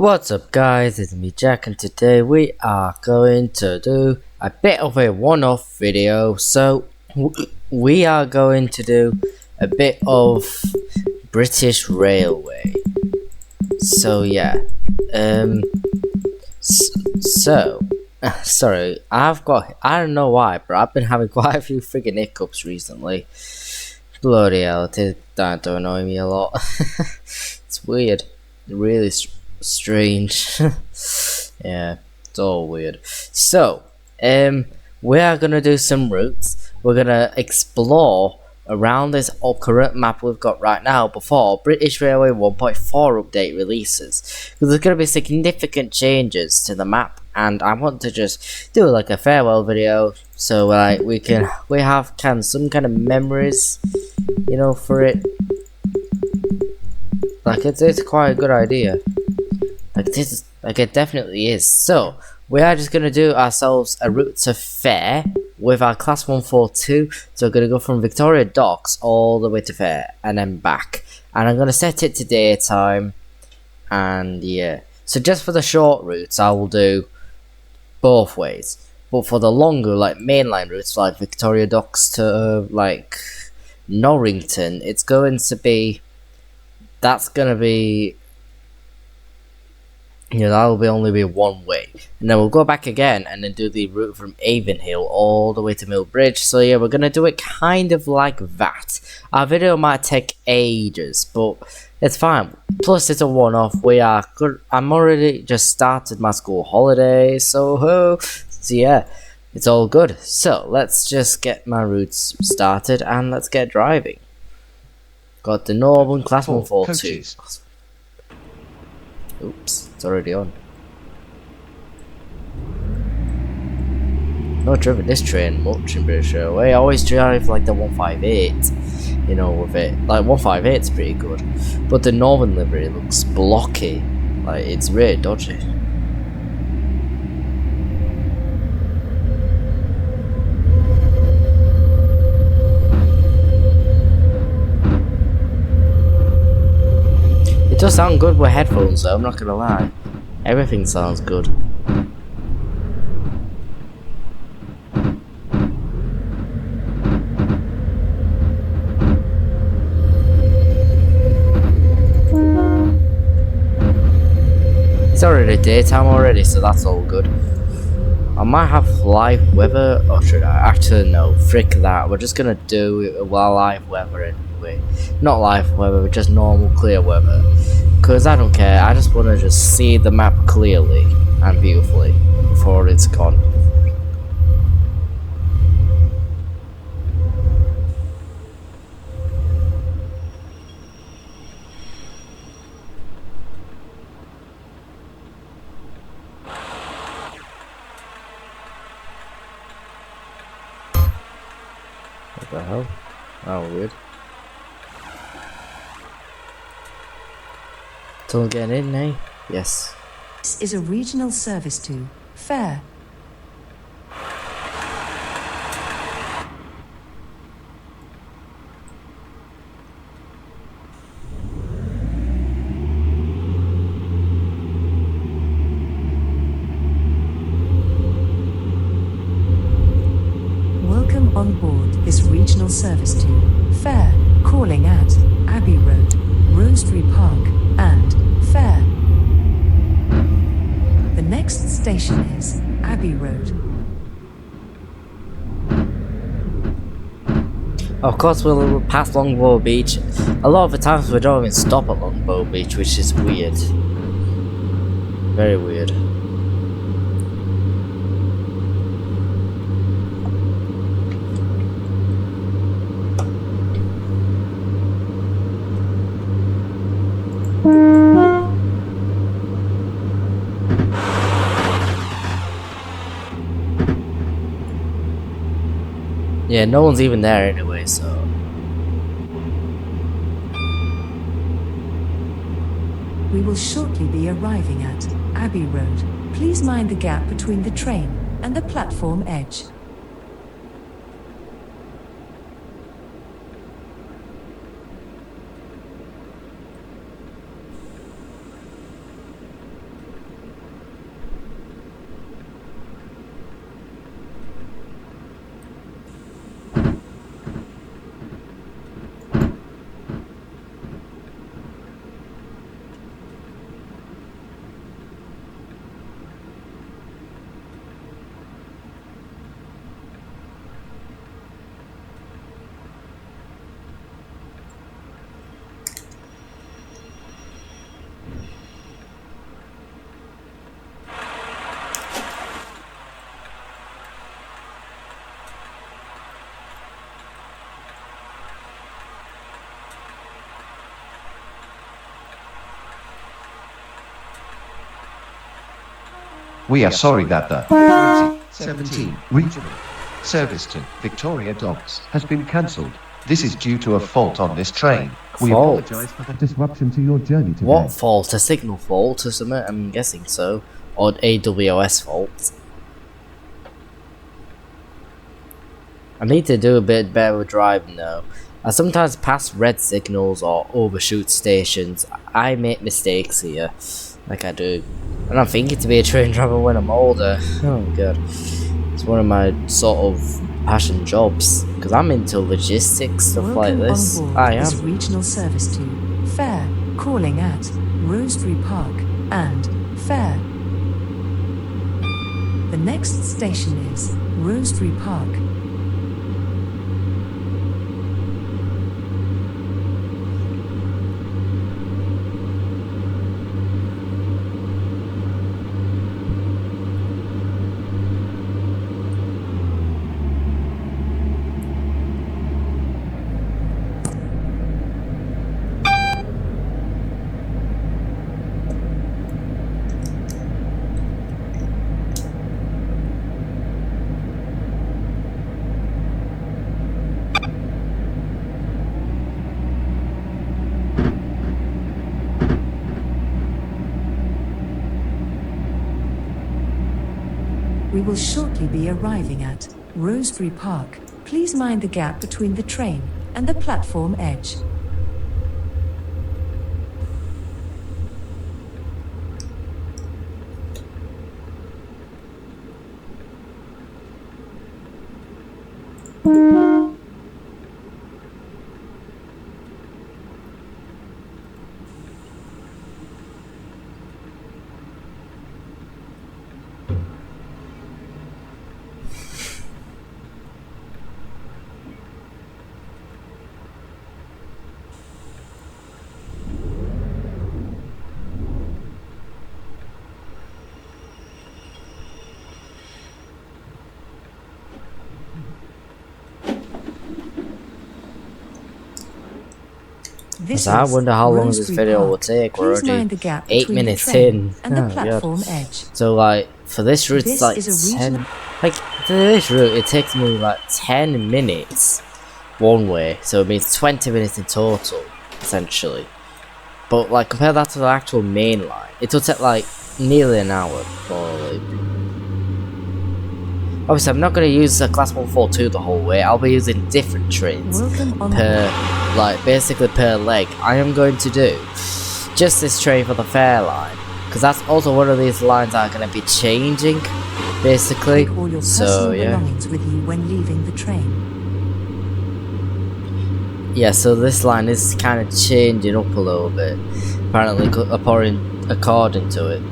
What's up guys, it's me Jack and today we are going to do a bit of a one-off video. So we are going to do a bit of British Railway. So yeah, sorry, I don't know why, but I've been having quite a few friggin' hiccups recently. Bloody hell, it's starting to annoy me a lot. It's weird, really strange. Yeah, it's all weird. So we are gonna do some routes. We're gonna explore around this current map we've got right now before British Railway 1.4 update releases, because there's gonna be significant changes to the map, and I want to just do like a farewell video so like we have some kind of memories, you know, for it. Like it's quite a good idea. Like it definitely is. So we are just gonna do ourselves a route to Fair with our class 142. So we're gonna go from Victoria Docks all the way to Fair and then back. And I'm gonna set it to daytime. And yeah. So just for the short routes, I will do both ways. But for the longer, like mainline routes, like Victoria Docks to like Norrington, it's going to be. That's gonna be. That will only be one way, and then we'll go back again and then do the route from Avonhill all the way to Mill Bridge. So yeah, we're gonna do it kind of like that. Our video might take ages, but it's fine. Plus it's a one-off. We are good. I'm already just started my school holiday, so yeah, it's all good. So let's just get my routes started and let's get driving. Got the Northern Class 142. Oops, it's already on. Not driven this train much in British Railway. I always drive like the 158, you know, with it. Like 158's pretty good, but the Northern livery looks blocky. Like it's really dodgy. It does sound good with headphones though, I'm not gonna lie. Everything sounds good. It's already daytime already, so that's all good. I might have live weather, or should I? Actually no, frick that. We're just gonna do it while live weather anyway. Not live weather, but just normal clear weather. Cause I don't care, I just wanna just see the map clearly and beautifully before it's gone. What the hell? Oh, weird. Someone getting in, eh? Yes. This is a regional service to Fair. Welcome on board this regional service to Fair, calling at Abbey Road, Rosebery Park, and Fair. The next station is Abbey Road. Of course we'll pass Longbow Beach. A lot of the times we don't even stop at Longbow Beach, which is weird. Very weird. Yeah, no one's even there anyway, so. We will shortly be arriving at Abbey Road. Please mind the gap between the train and the platform edge. We are sorry that the 2017 regional service to Victoria Docks has been cancelled. This is due to a fault on this train. We Fault? apologize for the disruption to your journey today. What fault? A signal fault or something? I'm guessing so. Or AWS fault. I need to do a bit better with driving though. I sometimes pass red signals or overshoot stations. I make mistakes here. Like I do. And I'm thinking to be a train driver when I'm older. Oh god. It's one of my sort of passion jobs. Because I'm into logistics, stuff like this. On board I this am. regional service to Fair, calling at Rosebery Park and Fair. The next station is Rosebery Park. We will shortly be arriving at Rosebery Park. Please mind the gap between the train and the platform edge. This I is wonder how long this Rosebery video Park. will take. We're Please already mind the gap 8 between the minutes train in. and the Oh, God. platform edge. So like for this route This it's like is a 10 regional- like for this route it takes me like 10 minutes one way, so it means 20 minutes in total essentially. But like compare that to the actual main line, it will take like nearly an hour probably. Obviously I'm not going to use a class 142 the whole way. I'll be using different trains Welcome on per board. like basically per leg. I am going to do just this train for the Fair line, because that's also one of these lines that are going to be changing basically. Take all your So personal yeah, belongings with you when leaving the train. yeah, so this line is kind of changing up a little bit apparently according to it.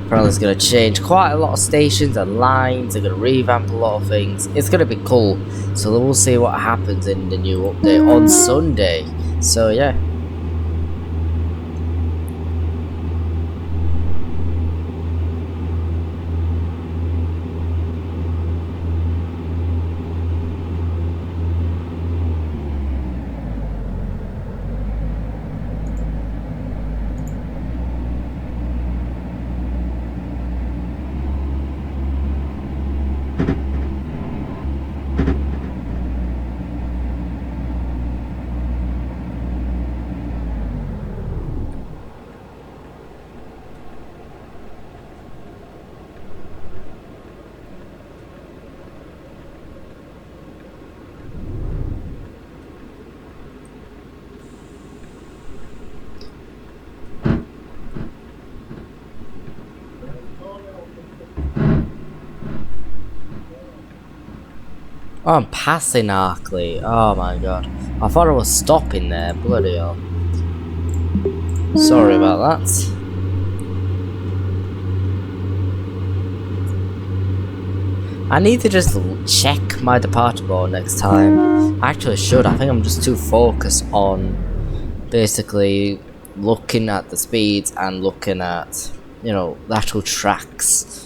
Apparently it's going to change quite a lot of stations and lines. They're going to revamp a lot of things. It's going to be cool, so we'll see what happens in the new update on Sunday. So yeah. Oh, I'm passing Arkley. Oh my god. I thought I was stopping there. Bloody hell. Sorry about that. I need to just check my departure board next time. I actually should. I think I'm just too focused on basically looking at the speeds and looking at, you know, the actual tracks.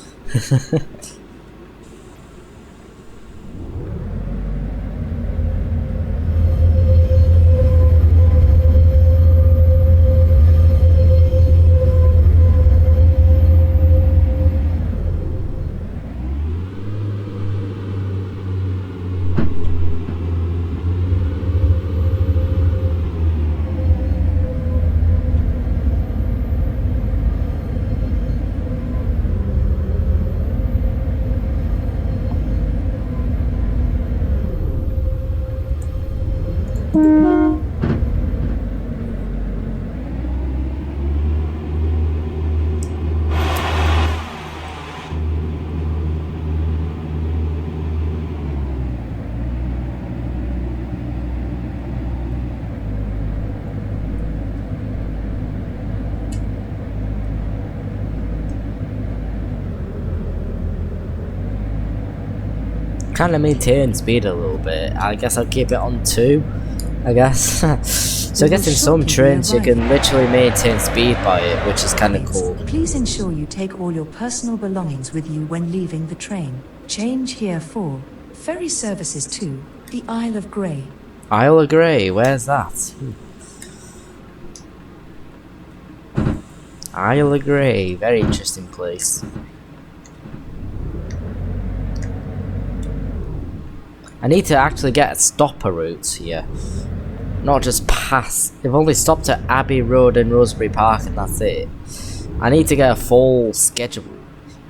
kind of maintain speed a little bit. I guess I'll keep it on 2, I guess. So I guess in some trains you can literally maintain speed by it, which is kind of cool. Please ensure you take all your personal belongings with you when leaving the train. Change here for ferry services to the Isle of Grey. Isle of Grey, where's that? Isle of Grey, very interesting place. I need to actually get a stopper route here. Not just pass. They've only stopped at Abbey Road and Rosebery Park and that's it. I need to get a full schedule.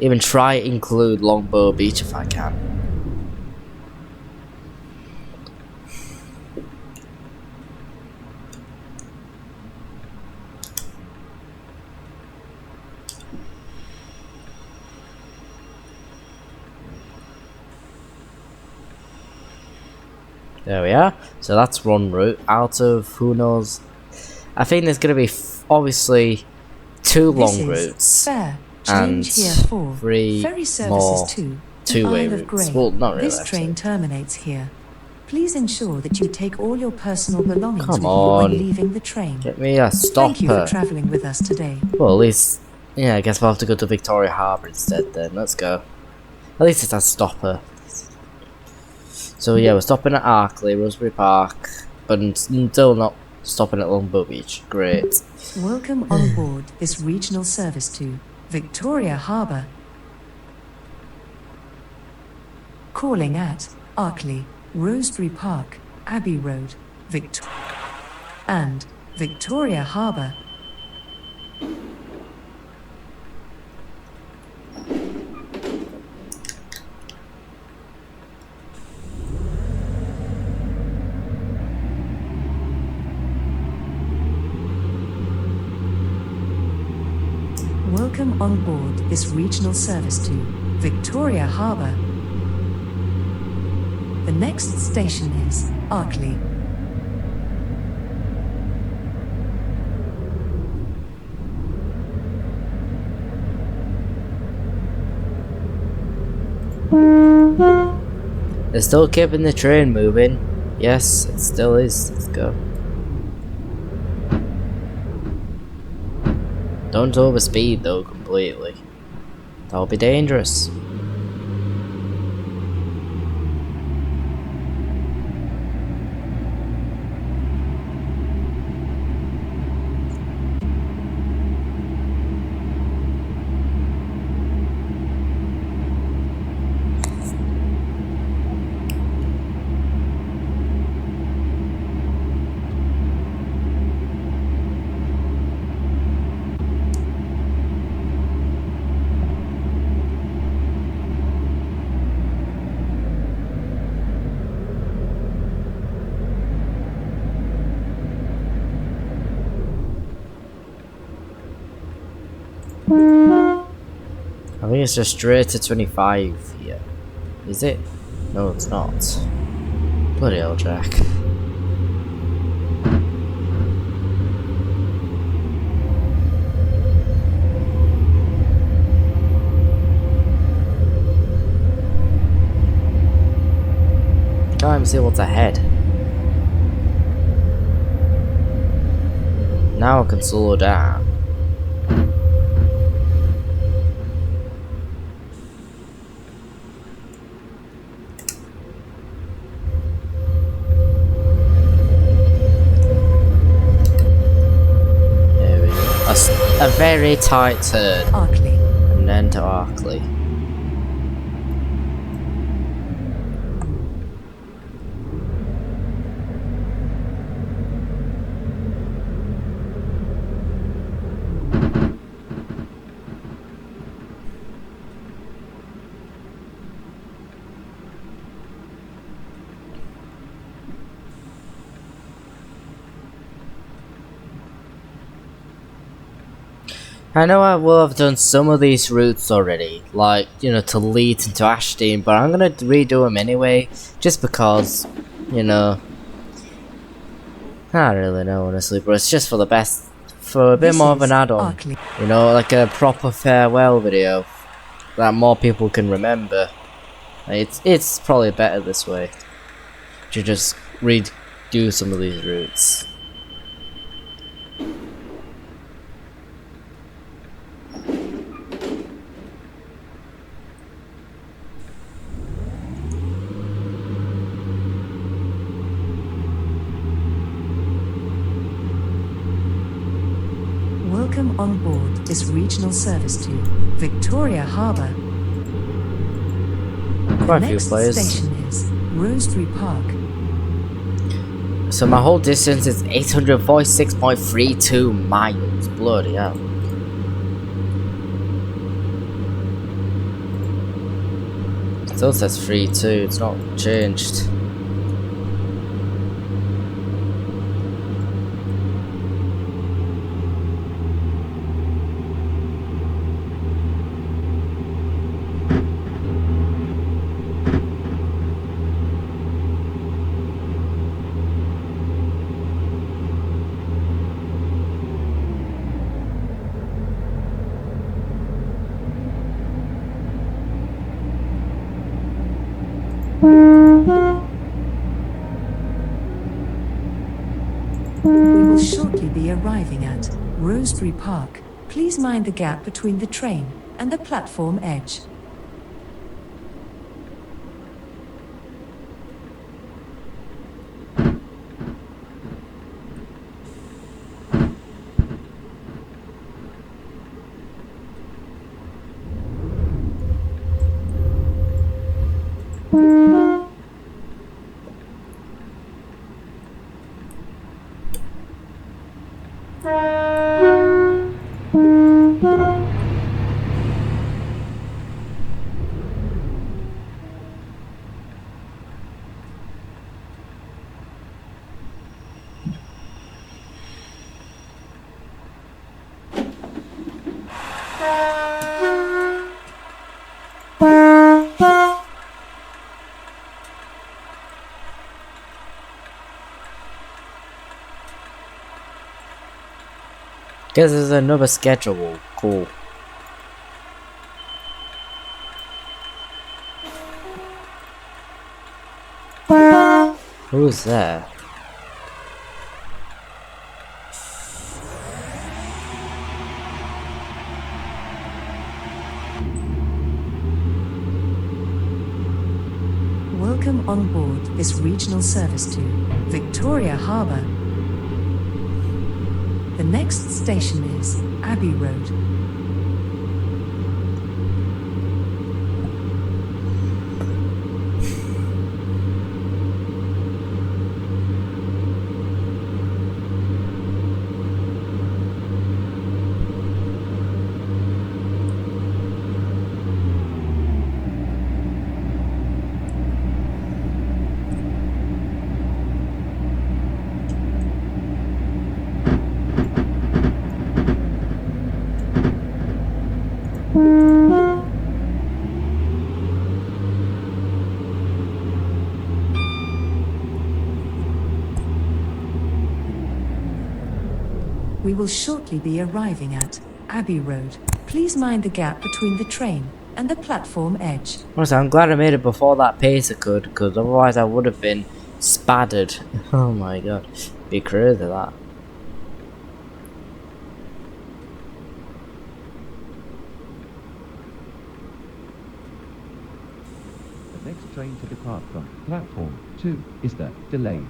Even try to include Longbow Beach if I can. There we are. So that's one route out of who knows. I think there's going to be obviously 2 long routes and 3 more two-way routes. Well, not really. This train terminates here. Please ensure that you take all your personal belongings Come with you on. when leaving the train. Get me a stopper. Thank you for travelling with us today. Well, at least, yeah, I guess we'll have to go to Victoria Harbour instead then. Let's go. At least it's a stopper. So yeah, we're stopping at Arkley, Rosebery Park, but still not stopping at Longbow Beach. Great. Welcome on board this regional service to Victoria Harbour. Calling at Arkley, Rosebery Park, Abbey Road, and Victoria Harbour. Welcome on board this regional service to Victoria Harbour. The next station is Arkley. They're still keeping the train moving. Yes, it still is. Let's go. Don't overspeed though completely. That'll be dangerous. I think it's just straight to 25 here. Is it? No, it's not. Bloody hell, Jack. Can't even see what's ahead. Now I can slow down. A very tight turn. Arkley. And then to Arkley. I know I will have done some of these routes already, like, you know, to Leeds and to Ashton, but I'm gonna redo them anyway, just because, you know, I don't really know honestly, but it's just for the best, for a bit more of an add-on, you know, like a proper farewell video that more people can remember. It's probably better this way to just redo some of these routes. Welcome on board this regional service to Victoria Harbour. Quite The a few next players. station is Rosebery Park. So my whole distance is 846.32 miles. Bloody hell. It still says 32, it's not changed. We will shortly be arriving at Rosebery Park. Please mind the gap between the train and the platform edge. Guess there's another schedule. Cool. Who's there? Welcome on board this regional service to Victoria Harbour. The next station is Abbey Road. We will shortly be arriving at Abbey Road. Please mind the gap between the train and the platform edge. Honestly, I'm glad I made it before that pacer could, because otherwise I would have been spattered. Oh my god. Be crazy that. The next train to depart from platform 2 is the delayed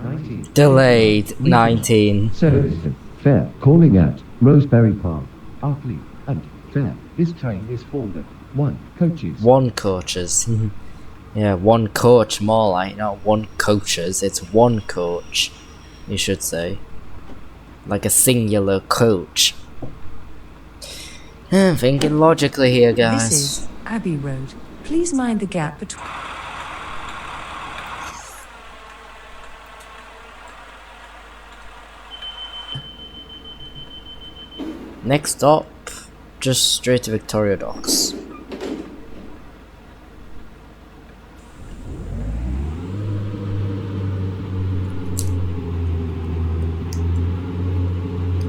19. Delayed 19. Service fare calling at Rosebery Park, Arkley, and fare. This train is for the 1 coaches. One coaches. Yeah, one coach more like, not one coaches. It's one coach, you should say. Like a singular coach. I'm thinking logically here, guys. This is Abbey Road. Please mind the gap between. Next stop, just straight to Victoria Docks.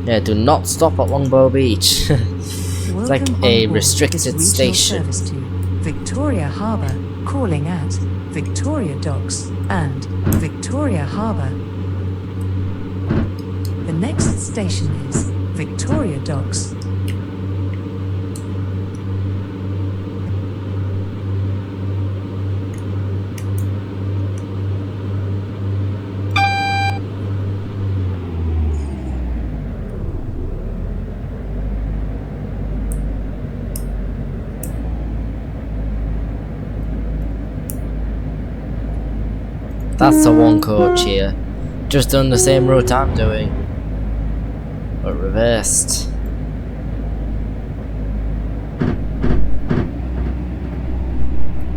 Yeah, do not stop at Longbow Beach. It's like Welcome a on board restricted this regional station. Service to Victoria Harbour. calling at Victoria Docks and Victoria Harbour. The next station is Victoria Docks. That's the one coach here. Just done the same route I'm doing, but reversed.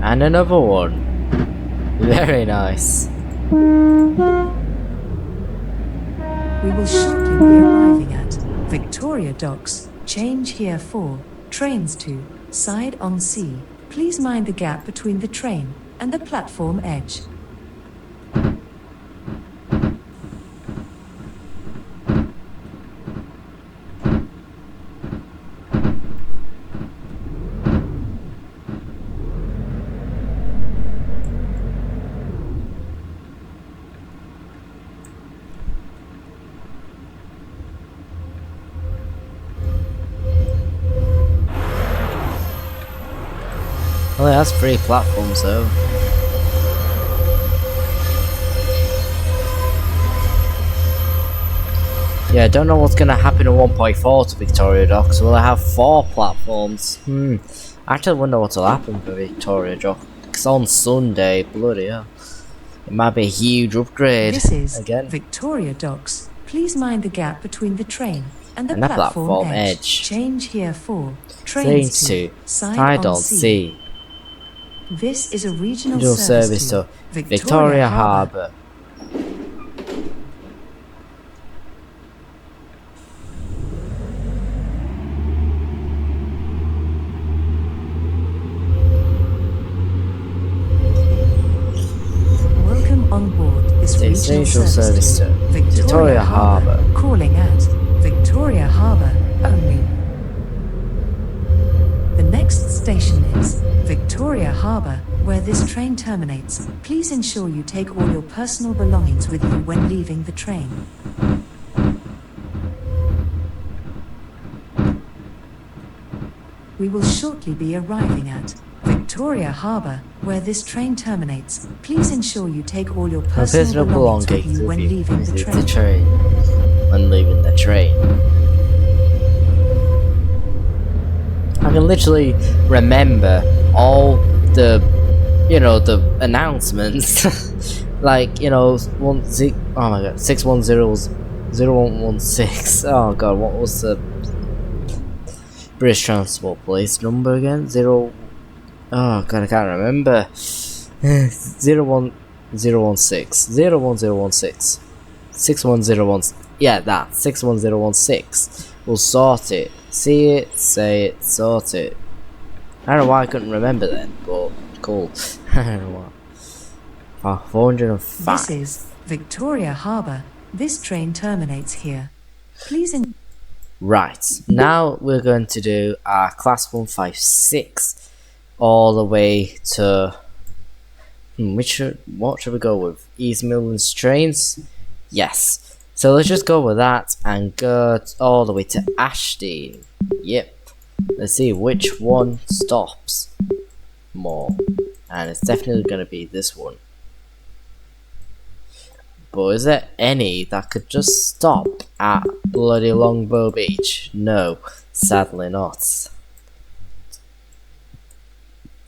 And another one. Very nice. We will shortly be arriving at Victoria Docks. Change here for trains to Side on Sea. Please mind the gap between the train and the platform edge. Well, it has 3 platforms though. Yeah, I don't know what's gonna happen in 1.4 to Victoria Docks. Will I have 4 platforms? I actually wonder what'll happen for Victoria Docks on Sunday. Bloody hell. It might be a huge upgrade. This is again. Victoria Docks. Please mind the gap between the train and the And the platform, platform edge. edge. Change here for Trains trains to to Side on Sea. Sea. This is a regional Regional service to Victoria Harbour. Welcome on board this regional Regional service to Victoria Harbour. Harbour. Calling at Victoria Harbour only. The next station is Victoria Harbour, where this train terminates. Please ensure you take all your personal belongings with you when leaving the train. We will shortly be arriving at Victoria Harbour, where this train terminates. Please ensure you take all your personal belongings with you when leaving the train. When leaving the train. I can literally remember all the, the announcements. Like, oh my god, 6100116. Oh god, what was the British Transport Police number again? Oh god, I can't remember. 01016. 01016. 6101. Yeah, that. 61016. We'll sort it. See it, say it, sort it. I don't know why I couldn't remember then, but cool. I don't know why. 405. This is Victoria Harbour. This train terminates here. Please Right, now we're going to do our class 156 all the way to what should we go with? East Midlands trains? Yes. So let's just go with that and go all the way to Ashdean. Yep. Let's see which one stops more. And it's definitely going to be this one. But is there any that could just stop at bloody Longbow Beach? No, sadly not.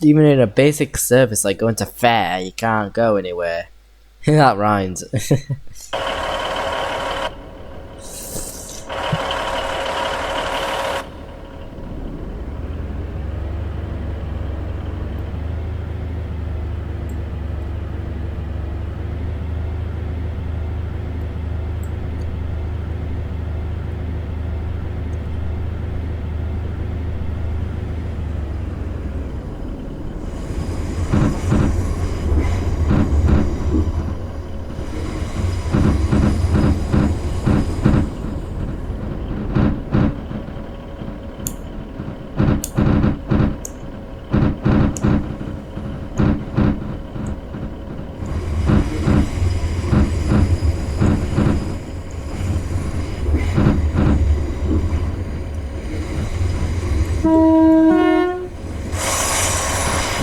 Even in a basic service like going to fair, you can't go anywhere. That rhymes.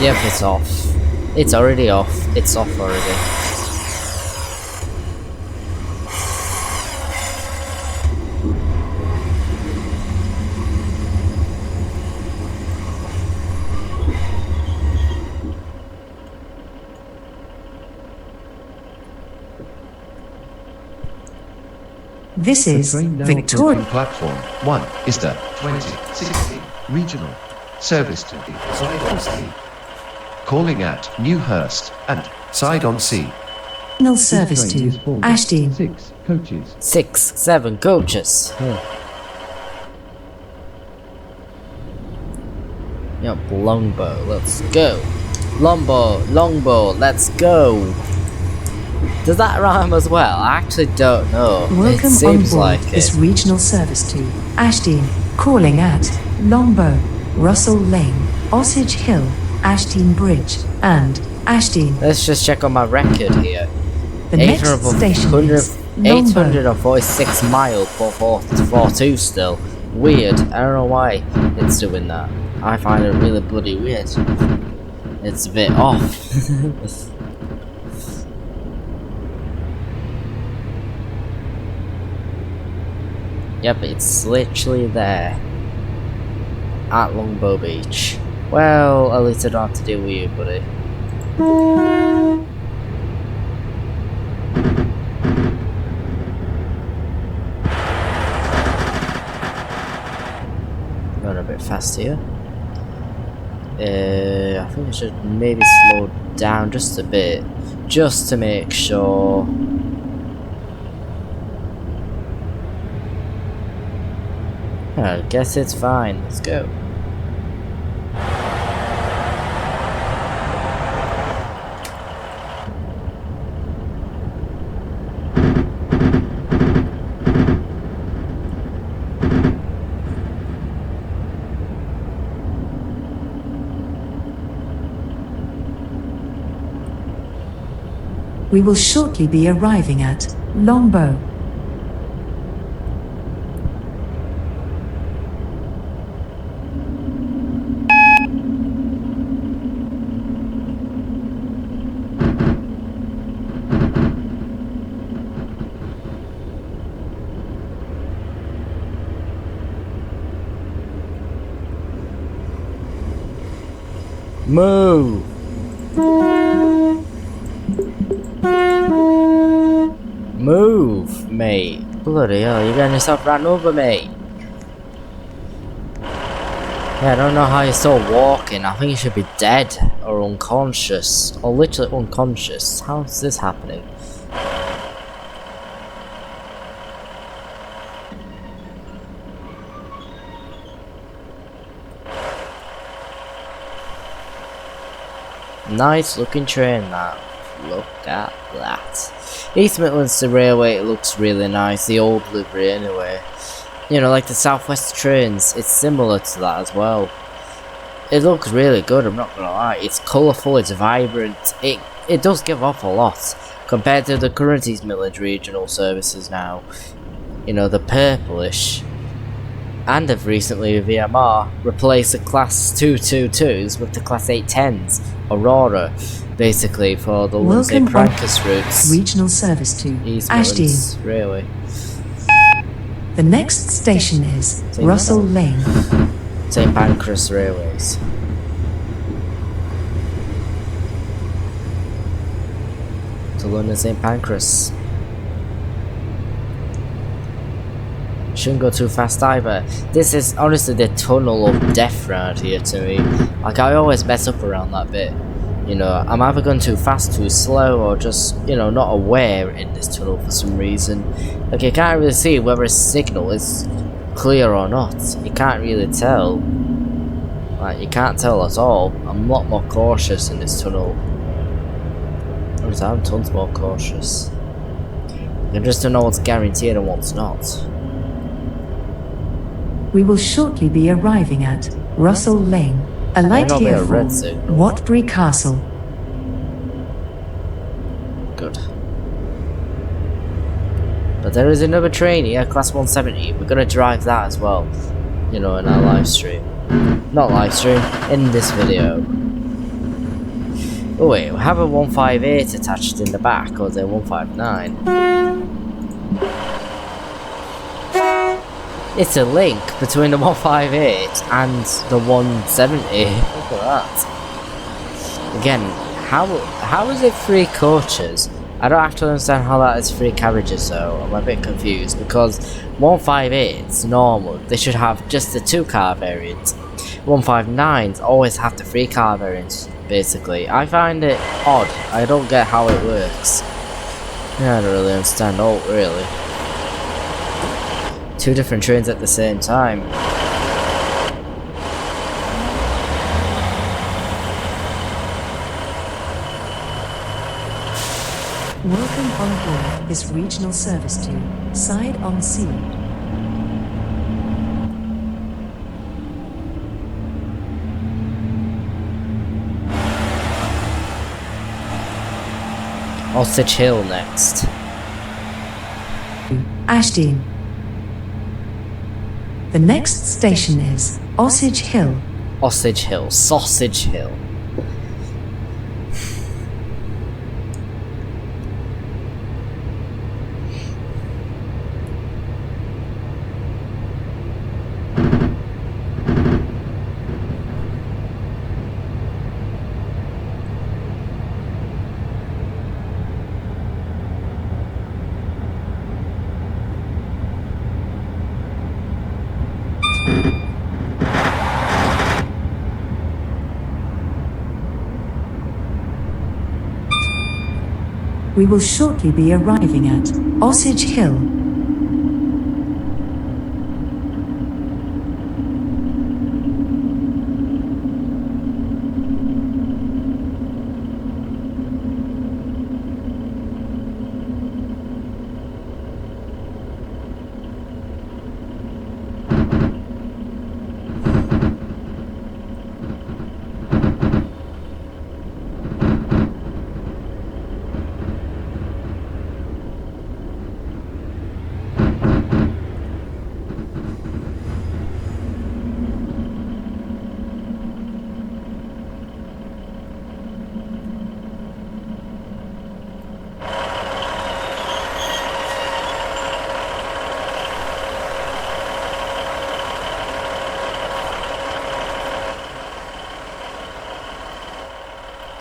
Yep, it's off. It's already off. It's off already. This The is train now Victoria. approaching platform 1 is the 2016 regional service to the side on sea. Calling at Newhurst and side on sea. Regional service to Ashdean. 6 coaches. 6, 7 coaches. Yep, longbow, let's go. Longbow, let's go. Does that rhyme as well? I actually don't know. Welcome It on seems board like this it. regional service to Ashdean. Calling at Longbow, Russell Lane, Osage Hill, Ashdean Bridge, and Ashdean. Let's just check on my record here. The next station is Longbow. 846 miles for 42 still. Weird. I don't know why it's doing that. I find it really bloody weird. It's a bit off. Yep, it's literally there. At Longbow Beach. Well, at least I don't have to deal with you, buddy. Going a bit fast here. I think I should maybe slow down just a bit, just to make sure. I guess it's fine. Let's go. We will shortly be arriving at Longbow. Move! Move, mate. Bloody hell, you're getting yourself ran over, mate. Yeah, I don't know how you're still walking. I think you should be dead or unconscious. Or literally unconscious. How is this happening? Nice looking train, that. Look at that. East Midlands to Railway, it looks really nice. The old livery anyway. You know, like the Southwest trains, it's similar to that as well. It looks really good, I'm not gonna lie. It's colourful, it's vibrant. It does give off a lot compared to the current East Midlands regional services now. You know, the purplish. And have recently with VMR replaced the Class 222s with the Class 810s, Aurora, basically for the Lindsay Welcome on Prancus routes. Regional service to East Ashdean. Midlands Railway. The next station is St. Russell Lane. St. Pancras Railways. To London St. Pancras. Shouldn't go too fast either. This is honestly the tunnel of death round here to me. Like, I always mess up around that bit. You know, I'm either going too fast, too slow, or just, you know, not aware in this tunnel for some reason. Like, you can't really see whether a signal is clear or not. You can't really tell. Like, you can't tell at all. I'm a lot more cautious in this tunnel. I'm tons more cautious. You just don't know what's guaranteed and what's not. We will shortly be arriving at Russell Lane. Alight Might not be here a for red signal. Watbury Castle. Good. But there is another train here, Class 170. We're gonna drive that as well. You know, in our live stream. Not live stream, in this video. Oh wait, we have a 158 attached in the back, or is it 159? It's a link between the 158 and the 170. Look at that. Again, how is it 3 coaches? I don't actually understand how that is 3 carriages though. I'm a bit confused because 158's normal. They should have just the 2-car variant. 159s always have the 3-car variant, basically. I find it odd. I don't get how it works. Yeah, I don't really understand. Oh, really? 2 different trains at the same time. Welcome on board this regional service to Side on Sea. Osage Hill next. Ashdean. The next station is Osage Hill. Osage Hill. Sausage Hill. We will shortly be arriving at Osage Hill.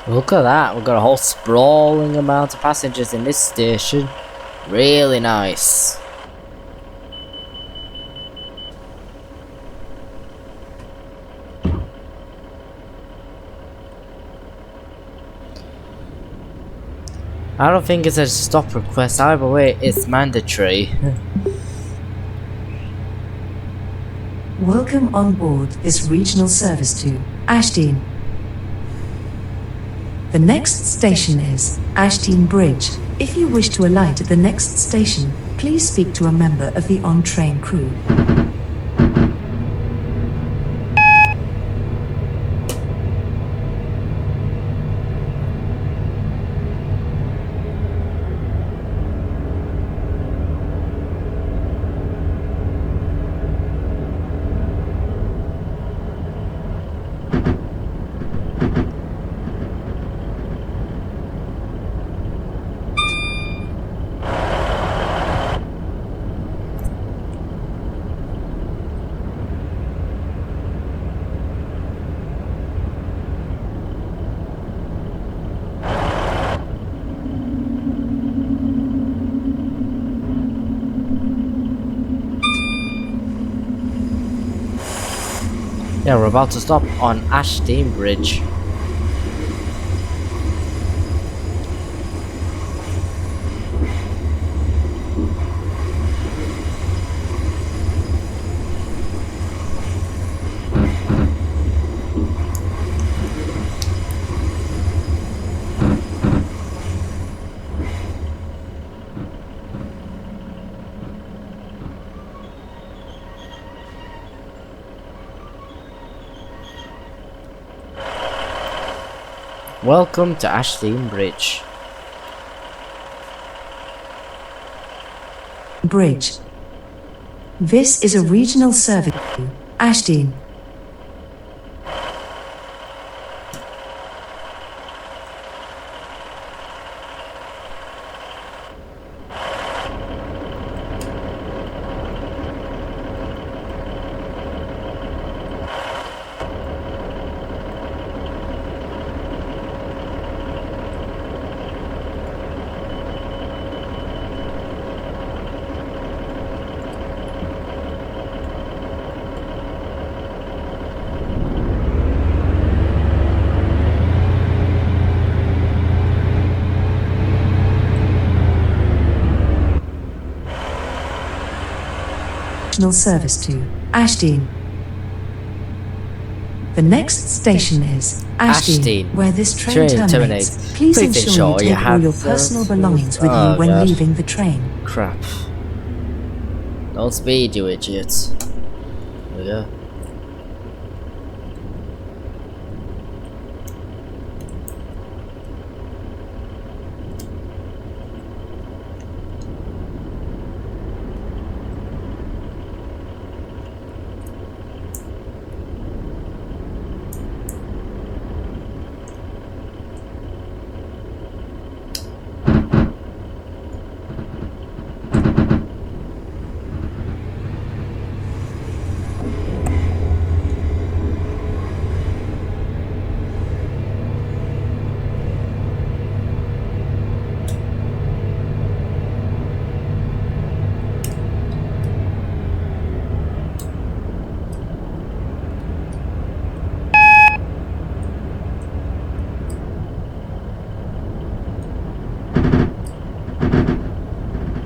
Look at that, we've got a whole sprawling amount of passengers in this station. Really nice. I don't think it's a stop request, either way it's mandatory. Welcome on board this regional service to Ashdean. The next station is Ashdean Bridge. If you wish to alight at the next station, please speak to a member of the on-train crew. Yeah, we're about to stop on Ashdean Bridge. Welcome to Ashdean Bridge. Bridge. This is a regional service to Ashdean. regional service to Ashdean. The next station is Ashdean, where this train terminates. Please ensure you take all your personal belongings with you when leaving the train. Crap. Don't speed, you idiots. There we go.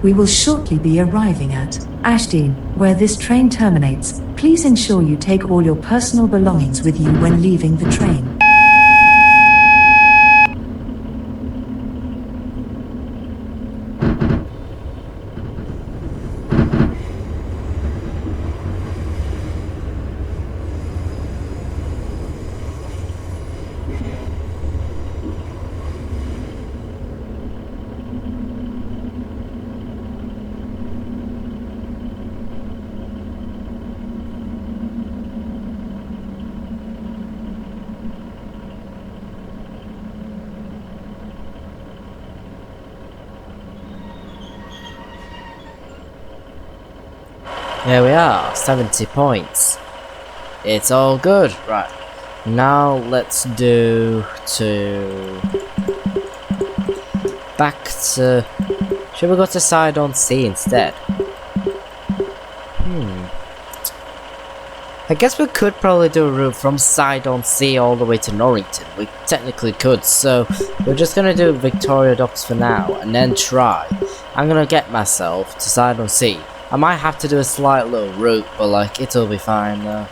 We will shortly be arriving at Ashdean, where this train terminates. Please ensure you take all your personal belongings with you when leaving the train. There we are, 70 points. It's all good. Right, now let's do back to... Should we go to Sidon C instead? I guess we could probably do a route from Sidon C all the way to Norrington. We technically could, so we're just gonna do Victoria Docks for now, and then try. I'm gonna get myself to Sidon C. I might have to do a slight little route, but like, it'll be fine though.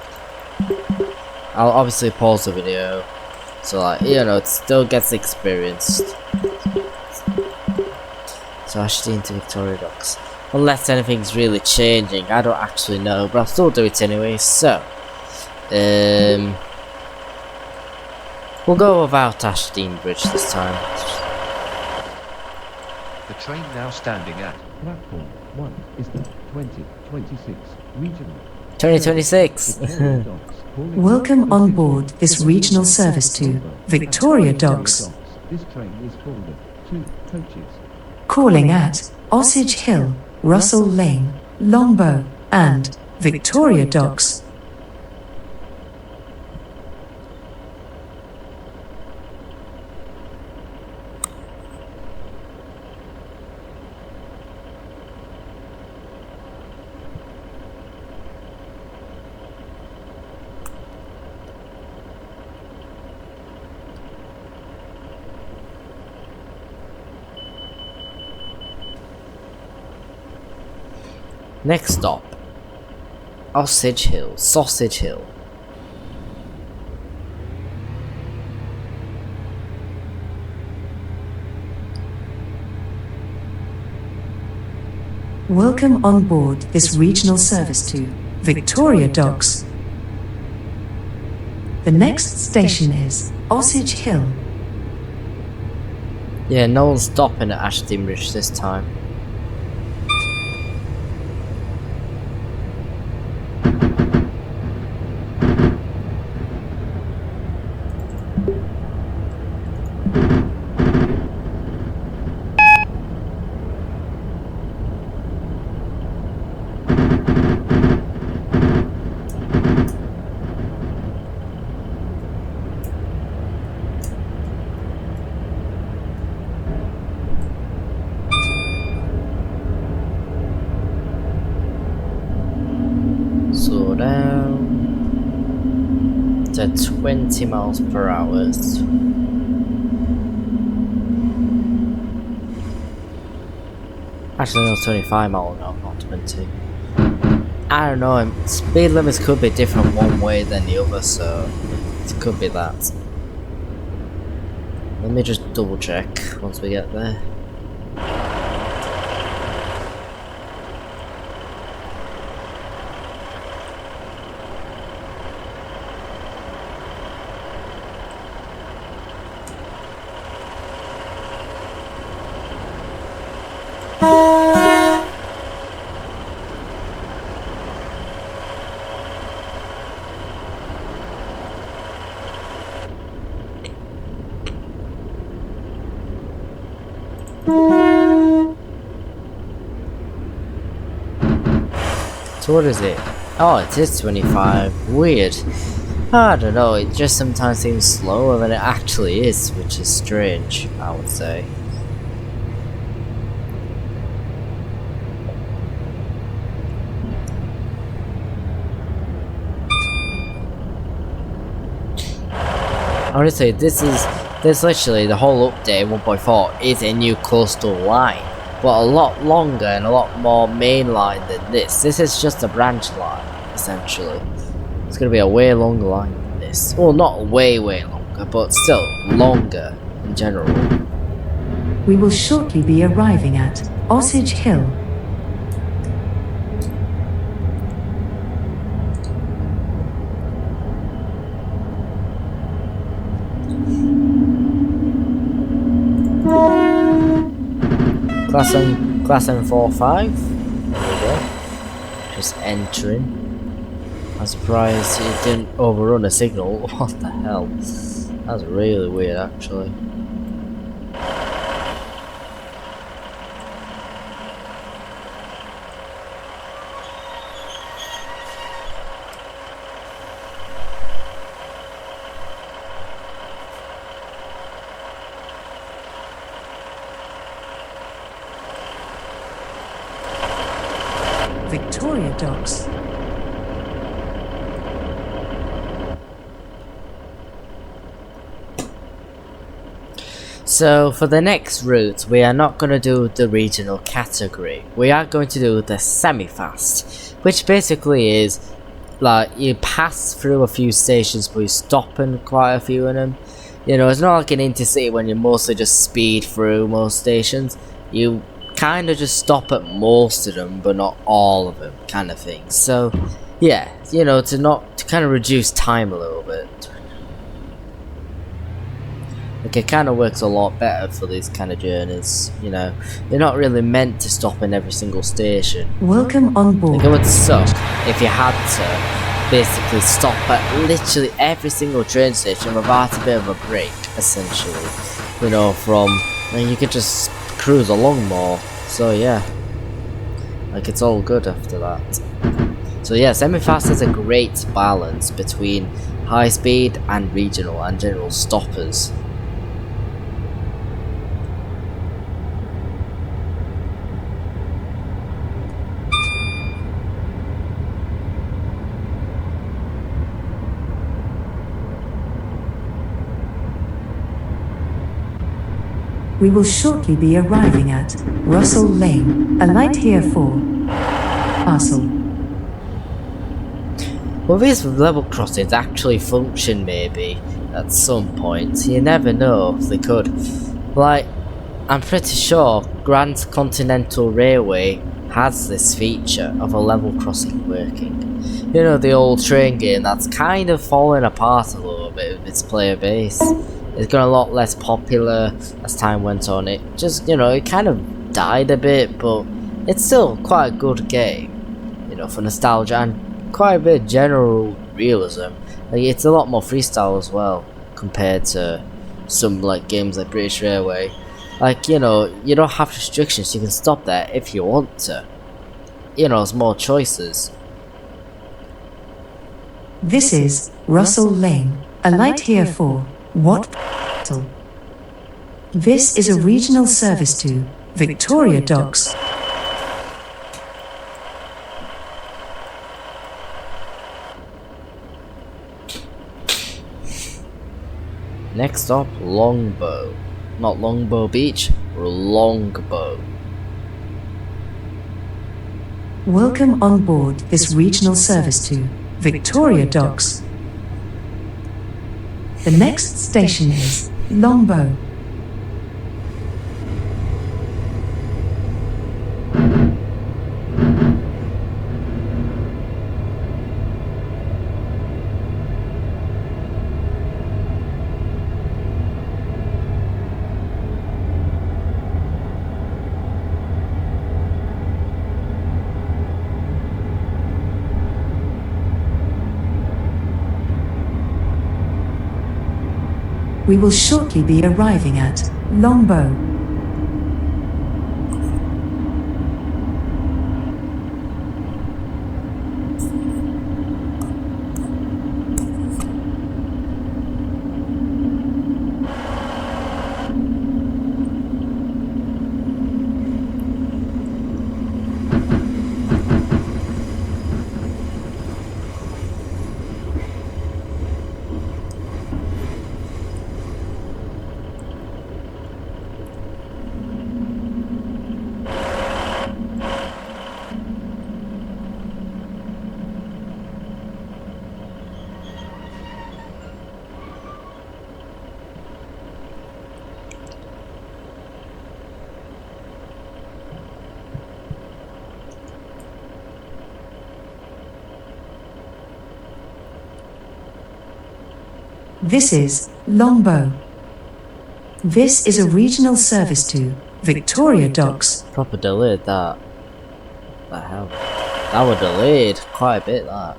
I'll obviously pause the video, so like, you know, it still gets experienced. So Ashdean to Victoria Docks. Unless anything's really changing, I don't actually know, but I'll still do it anyway, so. We'll go without Ashdean Bridge this time. The train now standing at platform 1 is the 2026 regional. 2026! Welcome on board this regional service to Victoria Docks. This train is full of 2 coaches. Calling at Osage Hill, Russell Lane, Longbow, and Victoria Docks. Next stop, Osage Hill, Sausage Hill. Welcome on board this regional service to Victoria Docks. The next station is Osage Hill. Yeah, no one's stopping at Ashdean Bridge this time. Slow down to 20 miles per hour. Actually, no, 25 miles now, not 20. I don't know, speed limits could be different one way than the other, so it could be that. Let me just double check once we get there. So what is it? Oh, it is 25. Weird. I don't know, it just sometimes seems slower than it actually is, which is strange, I would say. Honestly, this literally the whole update 1.4 is a new coastal line, but a lot longer and a lot more mainline than this. This is just a branch line, essentially. It's gonna be a way longer line than this. Well, not way longer, but still longer in general. We will shortly be arriving at Osage Hill. Class M45. There we go. Just entering. I'm surprised it didn't overrun a signal. What the hell? That's really weird, actually. Victoria Docks. So for the next route, we are not going to do the regional category. We are going to do the semi-fast, which basically is like you pass through a few stations but you stop in quite a few of them. You know, it's not like an intercity when you mostly just speed through most stations. You kind of just stop at most of them but not all of them, kind of thing. So yeah, you know, to kind of reduce time a little bit. Like, it kind of works a lot better for these kind of journeys, you know. They're not really meant to stop in every single station. Welcome on board. Like, it would suck if you had to basically stop at literally every single train station without a bit of a break, essentially. You know, and you could just cruise along more. So yeah, like, it's all good after that. So yeah, semi-fast is a great balance between high speed and regional and general stoppers. We will shortly be arriving at Russell Lane. Alight here for parcel. Well, these level crossings actually function maybe at some point. You never know if they could. Like, I'm pretty sure Grand Continental Railway has this feature of a level crossing working. You know, the old train game that's kind of falling apart a little bit with its player base. It's got a lot less popular as time went on. It just, you know, it kind of died a bit, but it's still quite a good game, you know, for nostalgia and quite a bit of general realism. Like, it's a lot more freestyle as well compared to some like games like British Railway. Like, you know, you don't have restrictions. You can stop there if you want to. You know, there's more choices. This is Russell Lane. Alight here for what? This is a regional service to Victoria Docks. Next stop, Longbow. Not Longbow Beach, Longbow. Welcome on board this regional service to Victoria Docks. The next station is Longbow. We will shortly be arriving at Longbow. This is Longbow. This is a regional service to Victoria Docks. Proper delayed that. The hell? That was delayed quite a bit, that.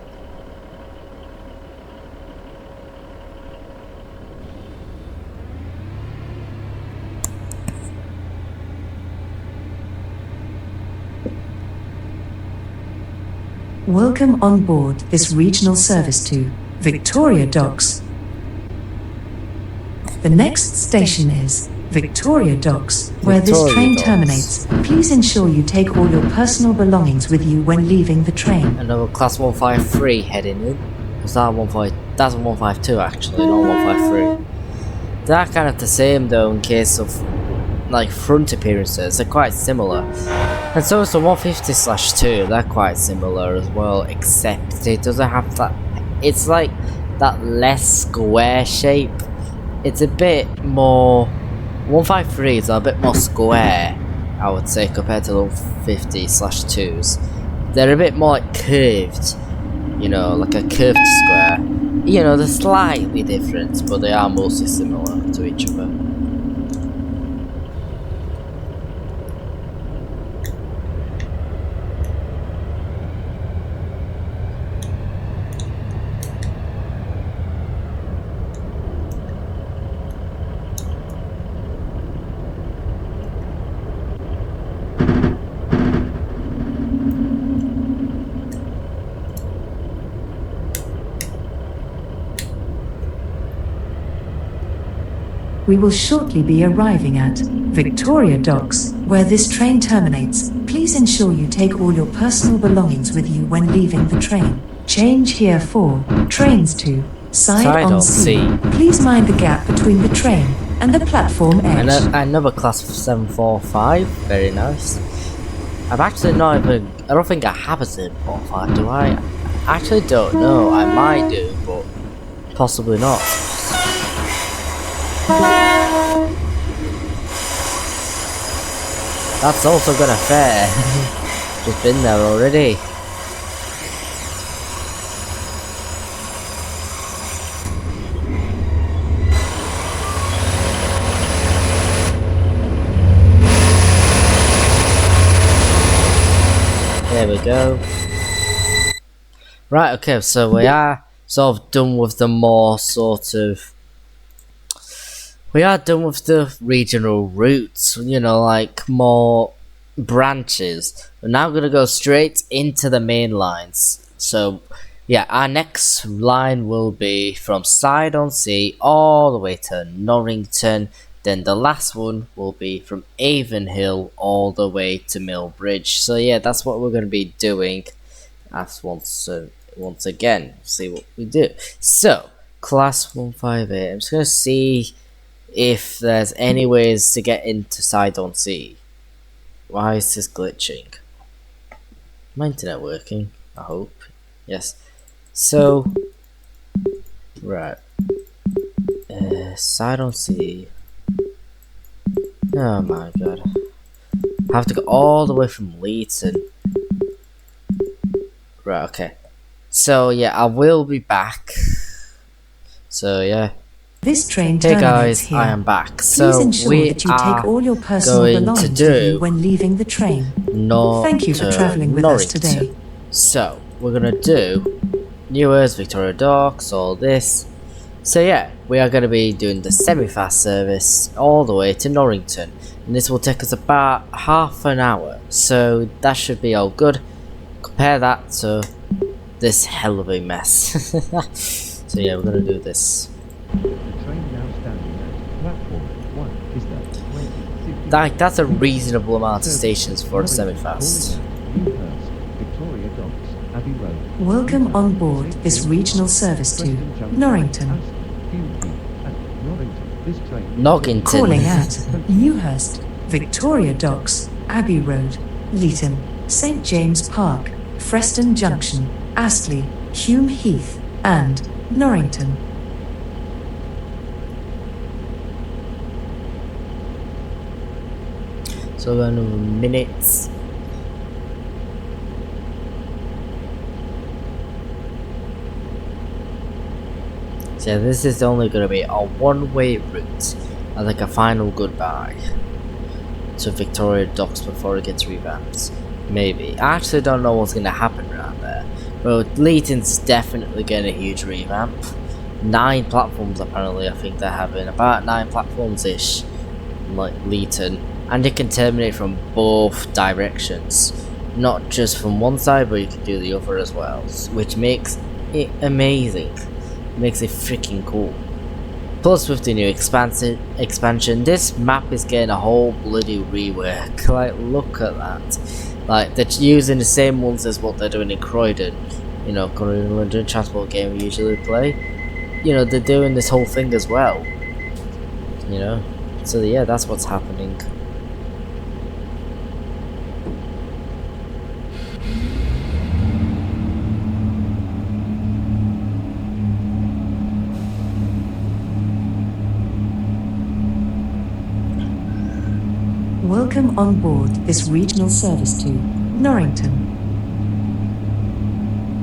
Welcome on board this regional service to Victoria Docks. The next station is Victoria Docks, where this Victoria train Docks. terminates. Please ensure you take all your personal belongings with you when leaving the train. Another class 153 heading in. Is that 15? That's a 152 actually, not 153. They're kind of the same though in case of like front appearances. They're quite similar. And so is the 150/2. They're quite similar as well, except it doesn't have that. It's like that less square shape. It's a bit more. 153s are a bit more square, I would say, compared to the 150/2s. They're a bit more like curved, you know, like a curved square. You know, they're slightly different, but they are mostly similar to each other. We will shortly be arriving at Victoria Docks, where this train terminates. Please ensure you take all your personal belongings with you when leaving the train. Change here for trains to Side on Sea. Please mind the gap between the train and the platform edge. And another class of 745, very nice. I've actually not even. I don't think I have a 745, do I? I actually don't know. I might do, but possibly not. That's also gonna fare. Just been there already. There we go. Right, okay, so we are sort of done with the more sort of. We are done with the regional routes, you know, like more branches. We're now going to go straight into the main lines. So, yeah, our next line will be from Side on Sea all the way to Norrington. Then the last one will be from Avonhill all the way to Millbridge. So, yeah, that's what we're going to be doing. As once again, see what we do. So, class 158. I'm just going to see if there's any ways to get into Side on Sea. Why is this glitching? my internet working? I hope. Yes. So, right. Side on sea. Oh my god. I have to go all the way from Leeton. Right, okay. So, yeah, I will be back. So, yeah. This train Hey terminates guys, here. I am back. Please So, ensure we that you are take all your personal going to belongings with you do when leaving the train. North Thank you for travelling with us today. So, we're gonna do Newhurst, Victoria Docks, all this. So yeah, we are gonna be doing the semi-fast service all the way to Norrington, and this will take us about half an hour. So that should be all good. Compare that to this hell of a mess. So yeah, we're gonna do this. The train now standing at platform 1 is the 2060. Like that's a reasonable amount of stations for a semi-fast. Newhurst, Victoria Docks, Abbey Road. Welcome on board this regional service to Norrington. Noggington. Calling at Newhurst, Victoria Docks, Abbey Road, Leeton, St James Park, Freston Junction, Astley, Hume Heath, and Norrington. So in minutes. So this is only going to be a one-way route, as like a final goodbye to Victoria Docks before it gets revamped. Maybe. I actually don't know what's going to happen around there, but Leeton's definitely getting a huge revamp. 9 platforms apparently. I think they're having about 9 platforms-ish, like Leeton, and it can terminate from both directions, not just from one side, but you can do the other as well, which makes it amazing. Makes it freaking cool. Plus with the new expansion, this map is getting a whole bloody rework. Like, look at that. Like, they're using the same ones as what they're doing in Croydon. You know, Croydon London transport game we usually play. You know, they're doing this whole thing as well. You know? So yeah, that's what's happening. Welcome on board this regional service to Norrington.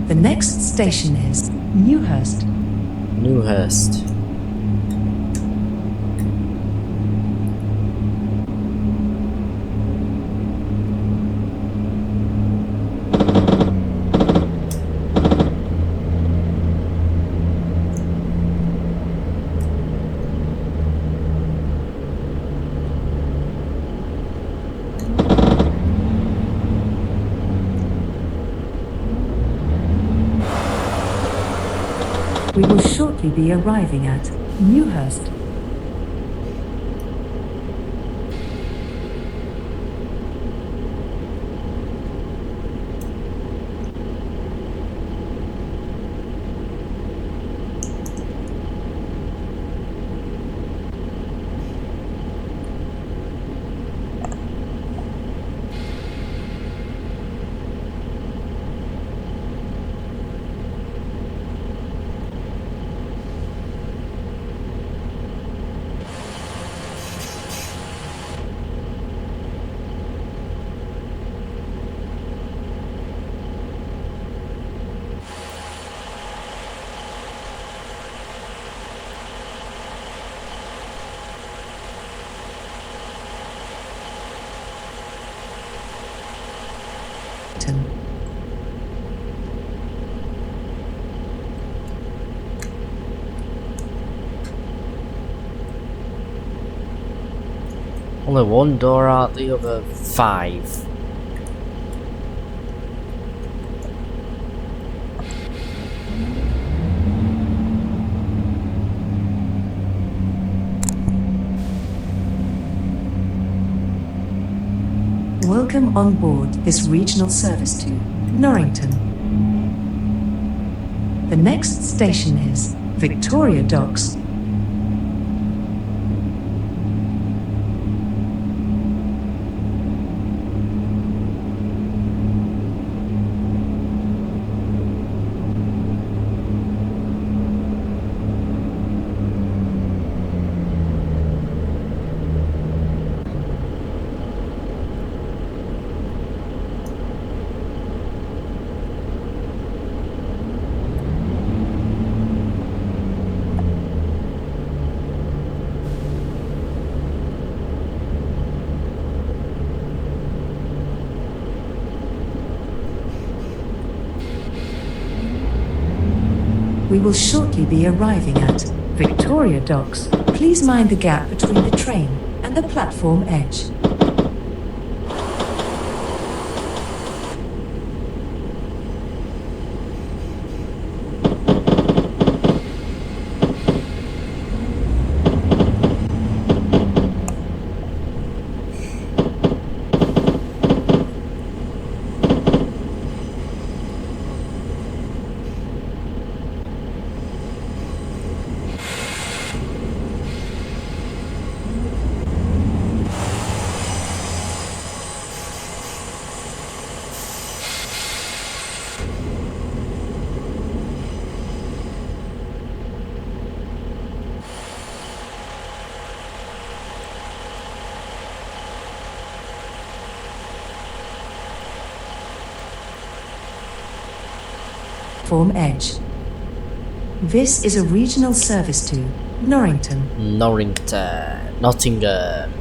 The next station is Newhurst. Newhurst. We will shortly be arriving at Newhurst. Only one door out, the other 5. Welcome on board this regional service to Norrington. The next station is Victoria Docks. will shortly be arriving at Victoria Docks. Please mind the gap between the train and the platform edge. Platform edge. This is a regional service to Norrington. Nottingham.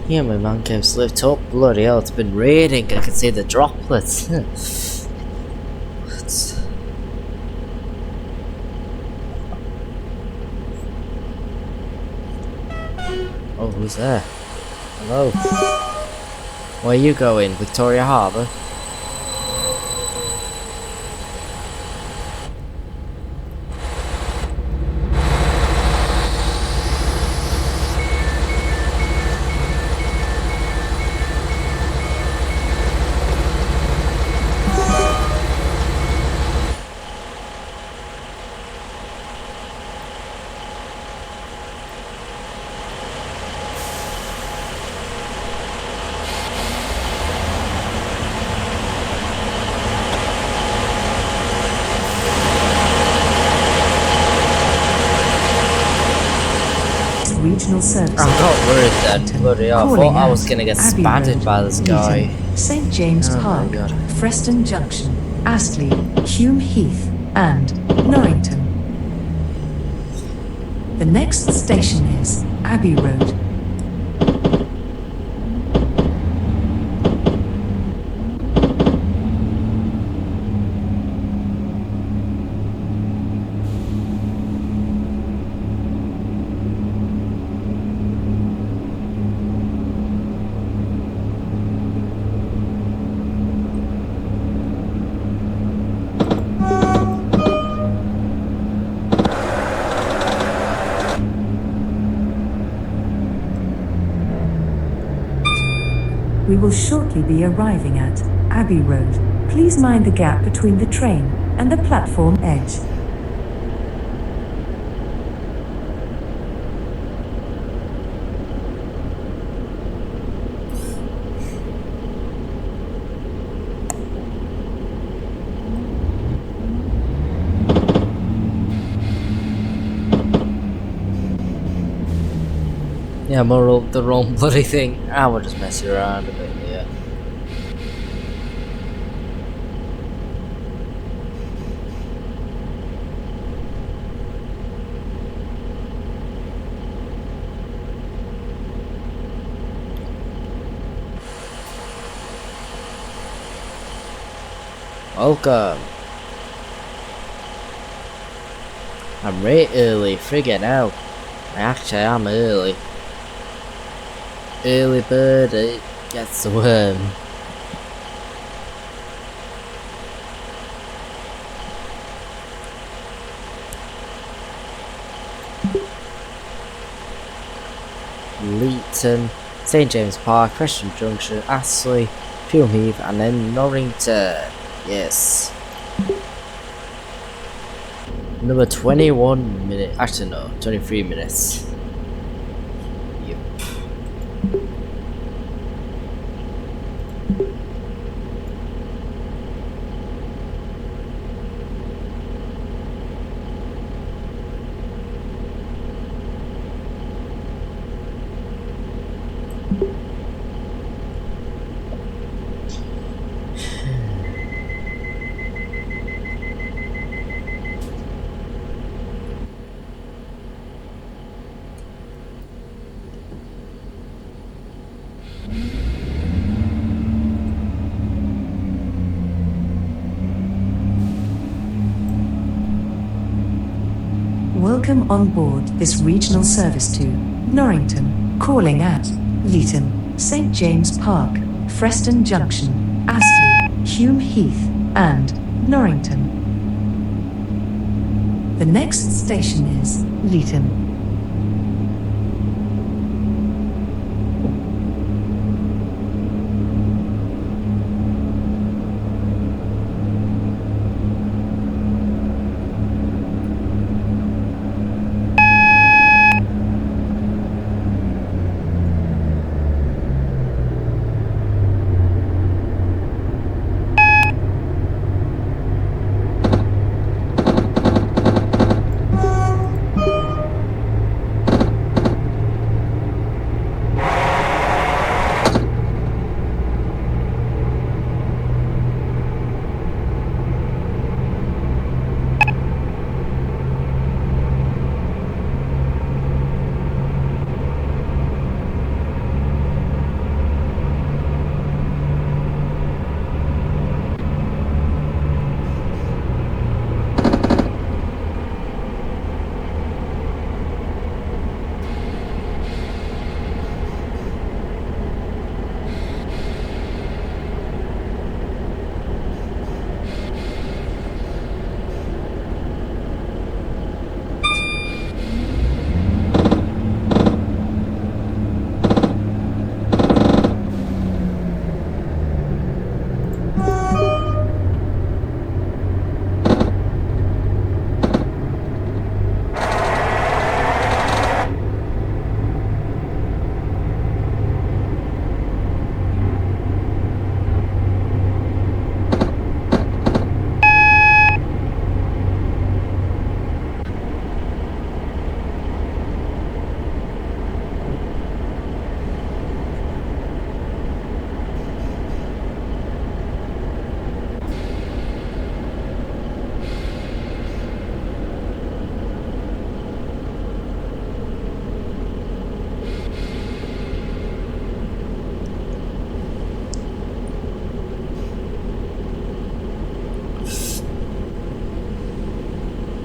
Yeah, my man came slipped up. Bloody hell, it's been raining. I can see the droplets. What? Oh, who's there? Hello. Where are you going? Victoria Harbour? Regional service. I'm not worried then. Bloody hell, I Calling thought I was out gonna get Abbey spatted Road, by this guy. Newton, St James Oh my Park, God. Freston Junction, Astley, Hume Heath, and Norrington. The next station is Abbey Road. We will shortly be arriving at Abbey Road. Please mind the gap between the train and the platform edge. Yeah, more of the wrong bloody thing. I will just mess you around a bit, yeah. Welcome. I'm right early, friggin' hell. I actually am early. Early bird gets the worm. Leeton, St James Park, Preston Junction, Astley, Hume Heath, and then Norrington. Yes. Number 21 minutes. Actually, no, 23 minutes. Yep. Welcome on board this regional service to Norrington, calling at Leeton, St. James Park, Freston Junction, Astley, Hume Heath, and Norrington. The next station is Leeton.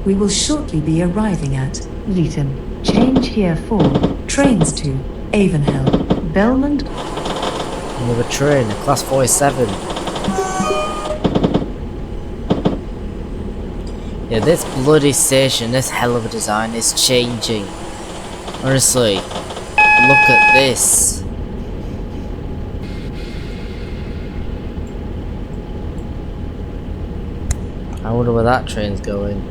We will shortly be arriving at Leeton. Change here for trains to Avonhill, Belmont. Another train, a class 47. Yeah, this bloody station, this hell of a design is changing. Honestly, look at this. I wonder where that train's going.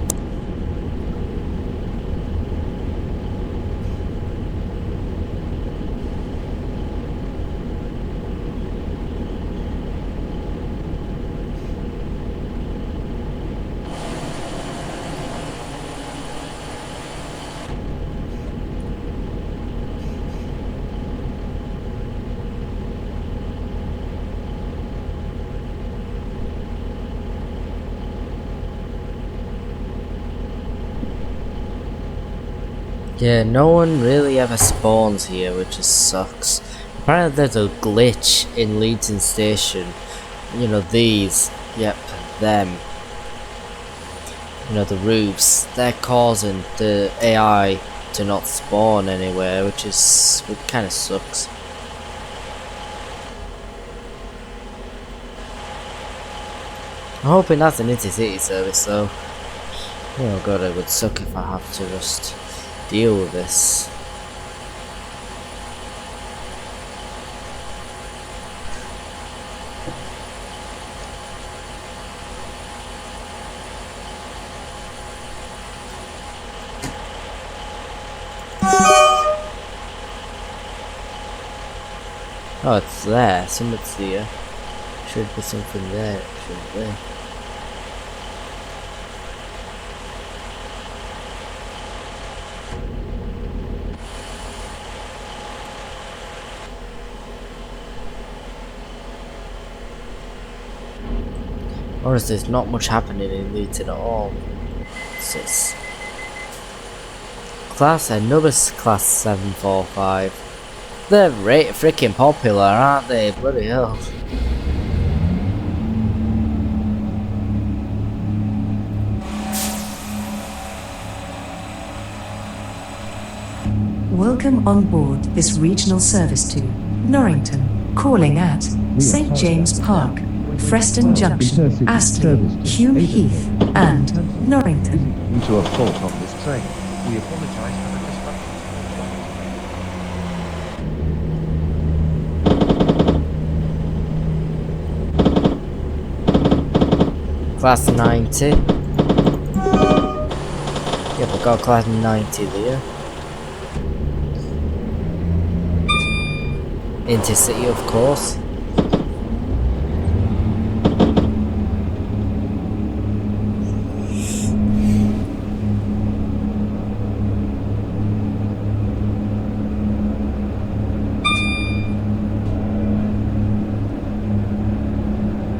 Yeah, no one really ever spawns here, which just sucks. Apparently there's a glitch in Leeton Station. You know, these. Yep, them. You know, the roofs. They're causing the AI to not spawn anywhere, which kind of sucks. I'm hoping that's an intercity service though. Oh god, it would suck if I have to just deal with this. Oh, it's there. Something's there. Should be something there, shouldn't there? Honestly, there's not much happening in Leeton at all. It's just another class 745. They're freaking popular, aren't they? Bloody hell. Welcome on board this regional service to Norrington, calling at St. James Park, Freston Junction, Astley, Hume Heath, and Norrington. Due to a fault on this train, we apologize for the disruption. Class 90. Yep, I got class 90 there. Intercity, of course.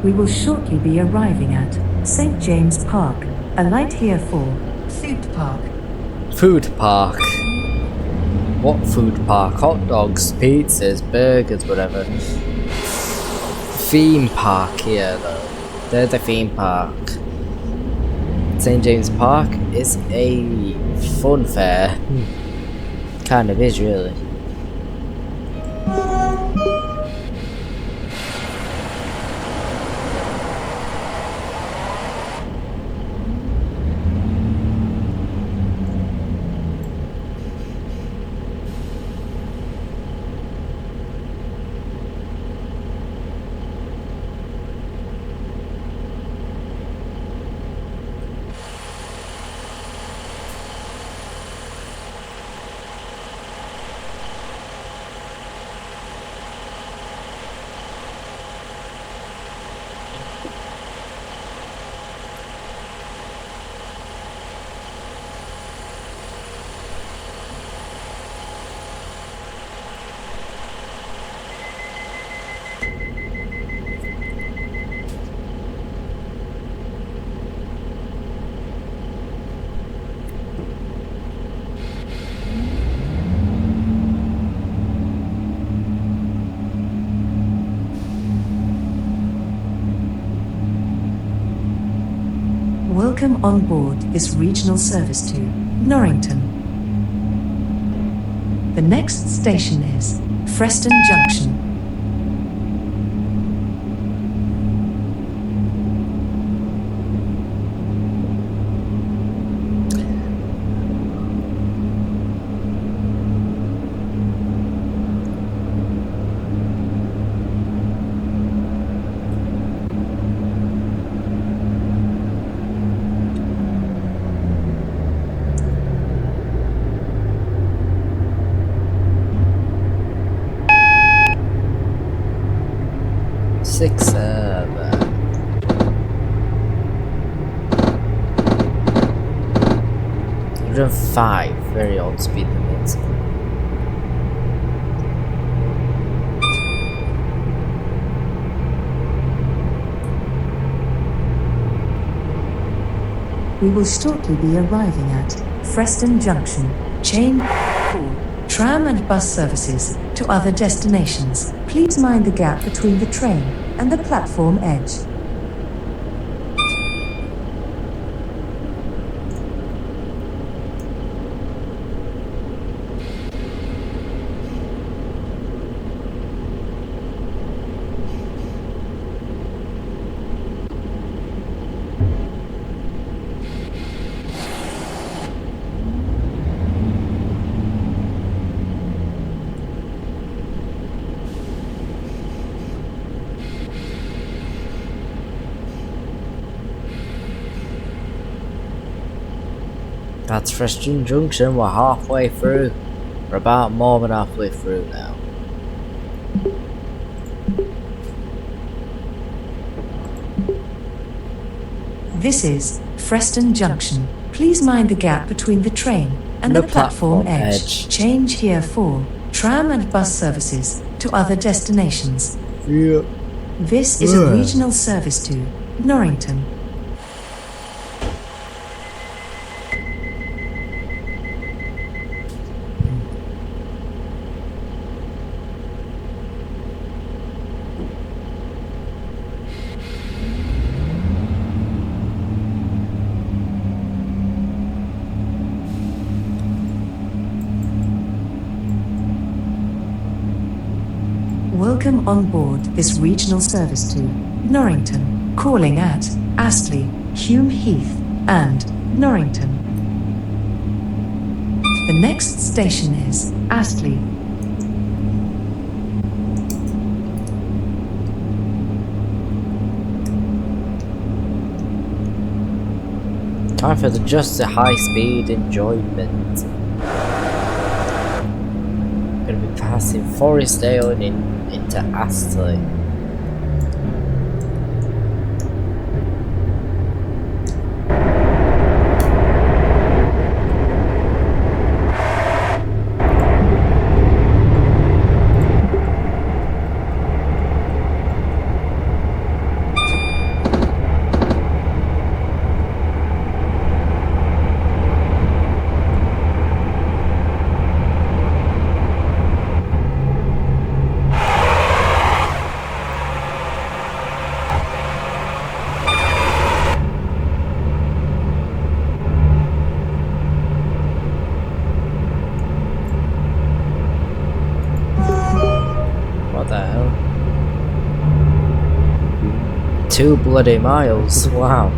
We will shortly be arriving at St. James Park. Alight here for Food Park. Food park. What food park? Hot dogs, pizzas, burgers, whatever. Theme park here though. They're the theme park. St. James Park is a fun fair. Kind of is really. Welcome on board this regional service to Norrington. The next station is Freston Junction. Six, 105, very odd speed limits. We will shortly be arriving at Freston Junction. Chain 4. Tram and bus services to other destinations. Please mind the gap between the train and the platform edge. That's Freston Junction, we're halfway through. We're about more than halfway through now. This is Freston Junction. Please mind the gap between the train and the platform edge. Change here for tram and bus services to other destinations. Yeah. This is a regional service to Norrington. Welcome on board this regional service to Norrington, calling at Astley, Hume Heath, and Norrington. The next station is Astley. Time for just a high-speed enjoyment. Gonna be passing Forestdale and into Astley. What the hell? 2 bloody miles, wow.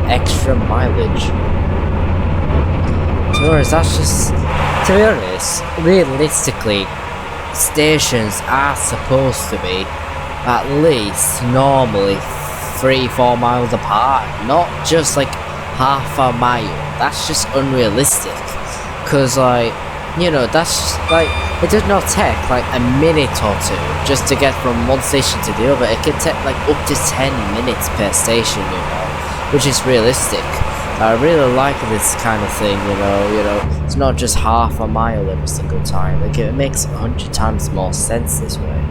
Extra mileage. To be honest, that's just... To be honest, realistically, stations are supposed to be at least normally 3-4 miles apart, not just like half a mile. That's just unrealistic. Cause like, you know, that's just like, it does not take like a minute or two just to get from one station to the other. It can take like up to 10 minutes per station, you know, which is realistic. I really like this kind of thing, you know, it's not just half a mile every single time. Like, it makes 100 times more sense this way.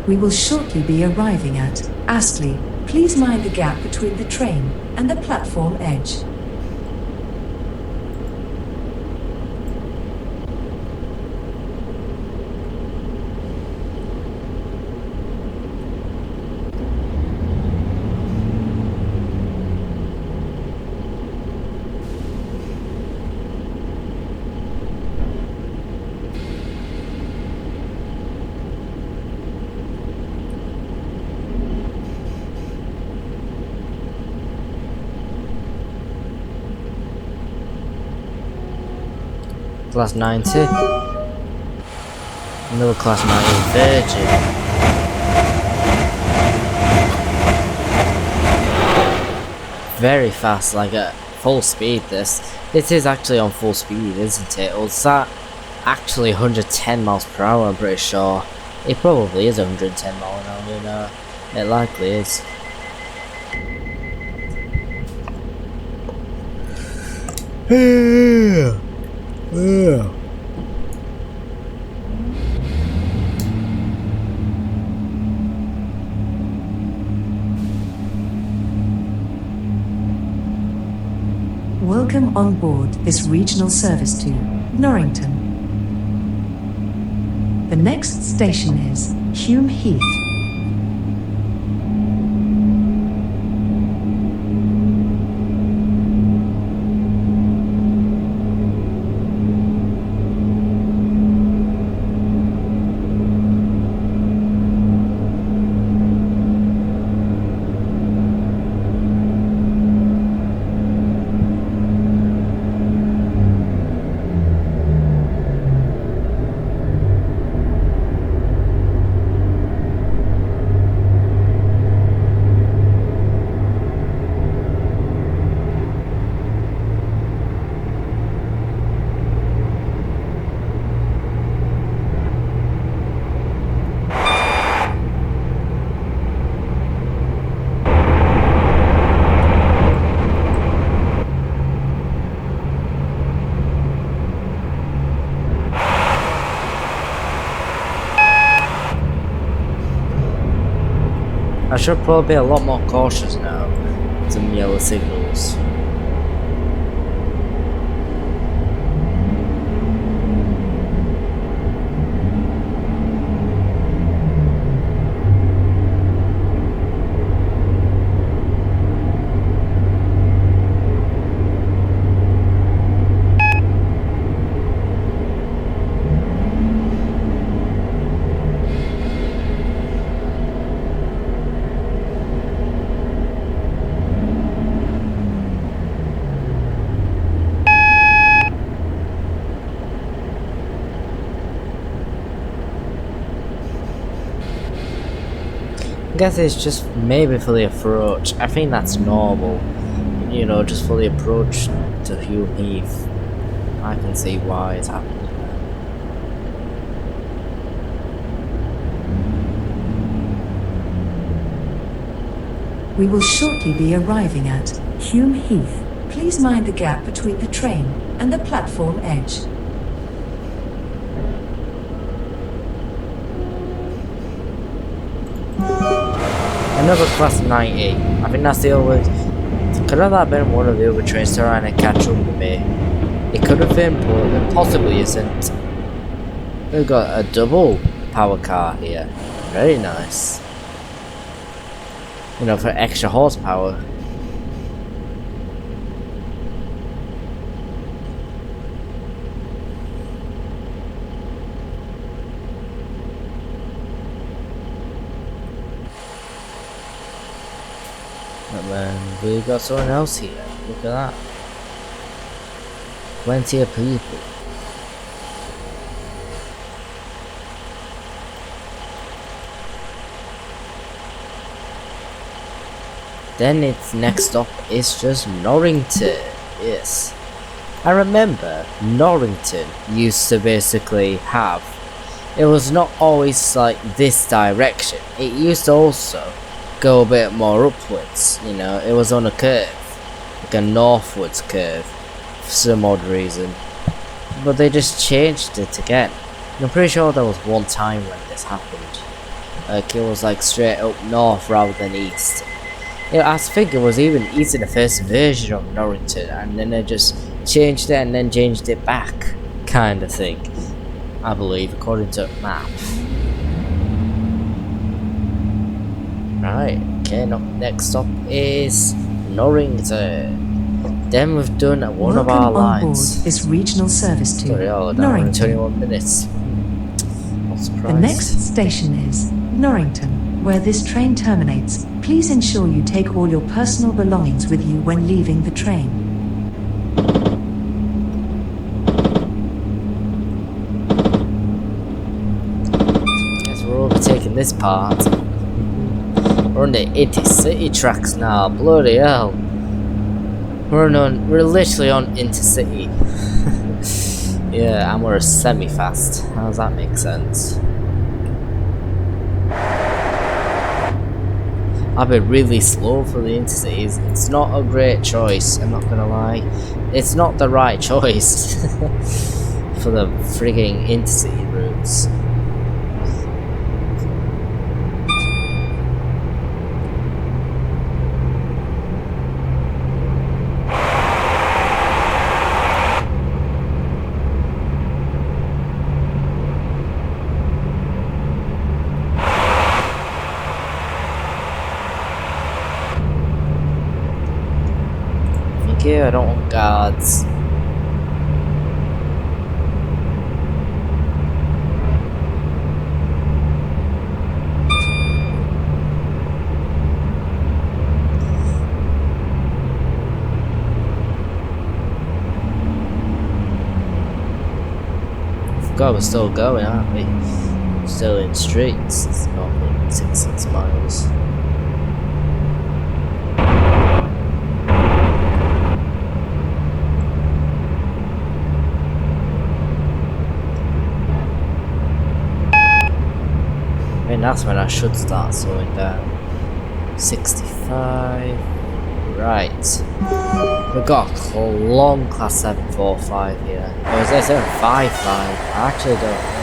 We will shortly be arriving at Astley. Please mind the gap between the train and the platform edge. Class 90. Another class 90 Virgin. Very fast, like at full speed this. It is actually on full speed, isn't it? Or is that actually 110 miles per hour, I'm pretty sure. It probably is 110 miles an hour, you know. It likely is. Yeah. Welcome on board this regional service to Norrington. The next station is Hume Heath. I should probably be a lot more cautious now. Some yellow signals. I guess it's just maybe for the approach. I think that's normal. You know, just for the approach to Hume Heath. I can see why it's happening. We will shortly be arriving at Hume Heath. Please mind the gap between the train and the platform edge. Another class 90. I think that's the only. Could have that been one of the other trains trying to catch up with me? It could have been, but it possibly isn't. We've got a double power car here. Very nice. You know, for extra horsepower. And then we got someone else here. Look at that. Plenty of people. Then its next stop is just Norrington. Yes. I remember Norrington used to basically have. It was not always like this direction. It used to also go a bit more upwards, you know, it was on a curve, like a northwards curve, for some odd reason, but they just changed it again. I'm pretty sure there was one time when this happened, like it was like straight up north rather than east. You know, I think it was even east in the first version of Norrington, and then they just changed it and then changed it back, kind of thing, I believe, according to the map. Right, okay, next stop is Norrington. Then we've done one of our lines. This regional service to Norrington. 21 minutes. Not surprised. The next station is Norrington, where this train terminates. Please ensure you take all your personal belongings with you when leaving the train. Guess we're overtaking this part. We're on the Intercity tracks now, bloody hell. We're literally on Intercity. Yeah, and we're semi-fast. How does that make sense? I've been really slow for the Intercities. It's not a great choice, I'm not gonna lie. It's not the right choice for the frigging Intercity routes. I don't want guards. God, we're still going, aren't we? Still in streets. It's not been 6 miles. That's when I should start slowing down. 65. Right. We've got a long class 745 here. Or is there 755? I actually don't know.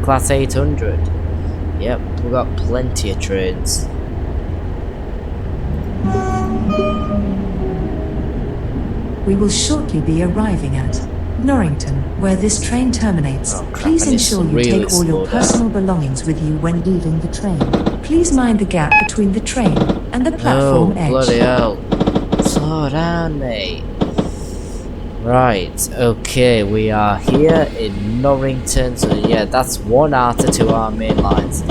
Class 800. Yep, we've got plenty of trains. We will shortly be arriving at Norrington, where this train terminates. Oh, crap, Please I need ensure to you really take all slow your down. personal belongings with you when leaving the train. Please mind the gap between the train and the Oh, platform bloody edge. hell. Slow down, mate. Right, okay, we are here in Norrington, so yeah, that's one out of 2 our main lines.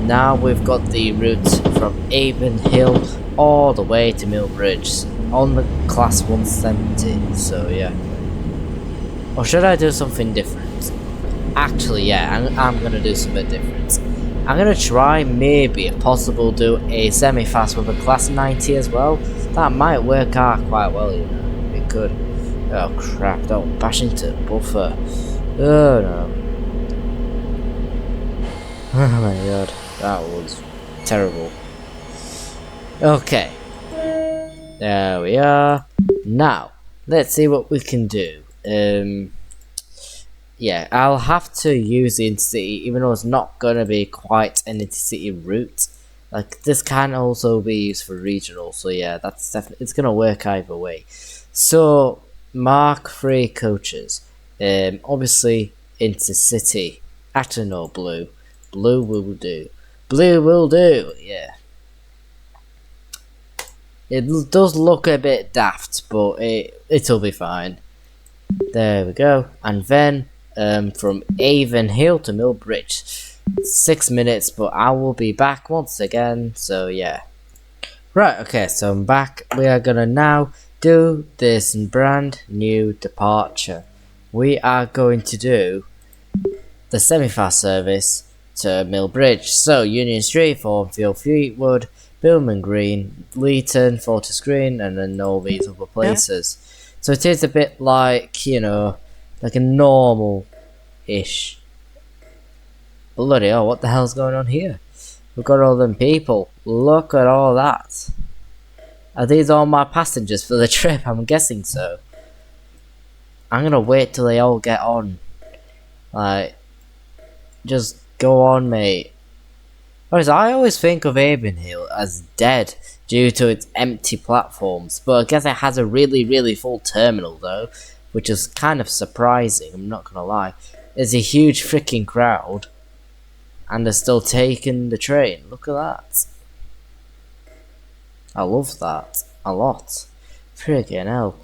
Now we've got the route from Avon Hill all the way to Millbridge on the Class 170, so yeah. Or should I do something different? Actually, yeah, I'm gonna do something different. I'm gonna try, maybe, if possible, do a semi-fast with a Class 90 as well. That might work out quite well, you know, it could. Oh crap, don't bash into the buffer. Oh no. Oh my god, that was terrible. Okay. There we are. Now, let's see what we can do. Yeah, I'll have to use the intercity, even though it's not gonna be quite an intercity route. Like, this can also be used for regional, so yeah, that's definitely, it's gonna work either way. So, Mark 3 coaches. Obviously, intercity. Actually, no, blue. Blue will do. Blue will do, yeah. It does look a bit daft, but it'll be fine. There we go. And then, from Avon Hill to Millbridge. 6 minutes, but I will be back once again, so yeah. Right, okay, so I'm back. We are gonna now do this brand new departure. We are going to do the semi-fast service to Millbridge. So, Union Street, Thornfield, Fleetwood, Billman Green, Leeton, Fortis Green, and then all these other places. So it is a bit like, you know, like a normal-ish. Bloody hell, what the hell's going on here? We've got all them people. Look at all that. Are these all my passengers for the trip? I'm guessing so. I'm gonna wait till they all get on. Like, just go on, mate. Whereas I always think of Avon Hill as dead due to its empty platforms, but I guess it has a really, really full terminal though, which is kind of surprising, I'm not gonna lie. There's a huge freaking crowd, and they're still taking the train. Look at that. I love that a lot. Freaking hell.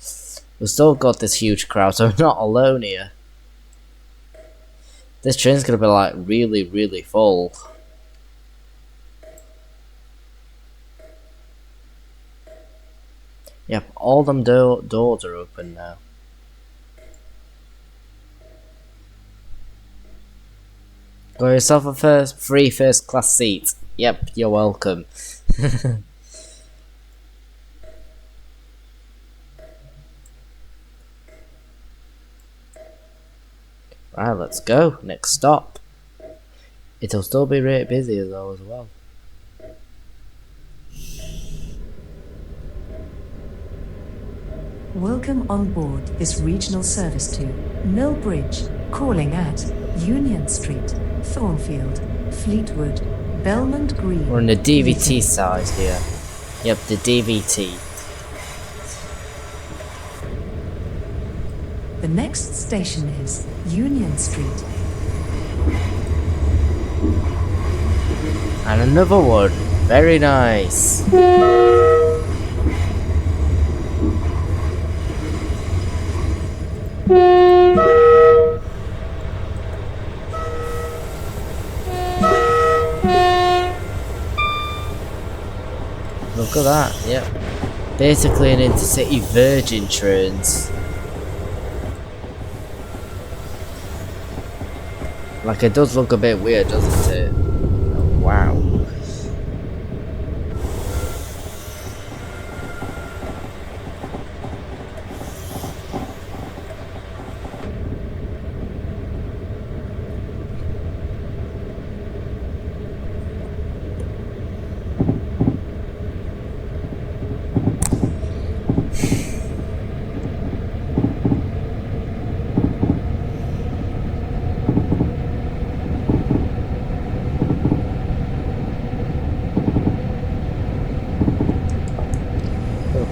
We've still got this huge crowd, so I'm not alone here. This train's gonna be like really, really full. Yep, all them doors are open now. Got yourself a free first class seat. Yep, you're welcome. Right, let's go. Next stop. It'll still be really busy though as well. Welcome on board this regional service to Millbridge, calling at Union Street, Thornfield, Fleetwood, Belmont Green. We're on the DVT Leeton. side here. Yep, the DVT. The next station is Union Street. And another one. Very nice. Look at that, yep. Basically an intercity Virgin trains. Like, it does look a bit weird, doesn't it? Oh, wow.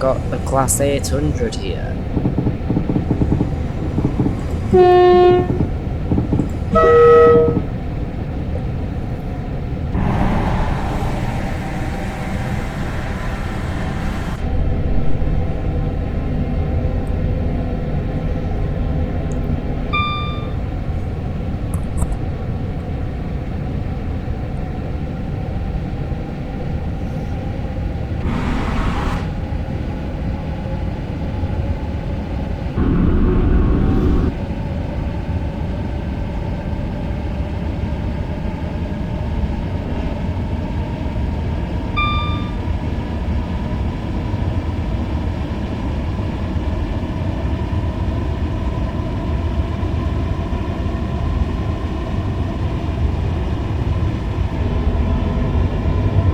got the Class 800 here.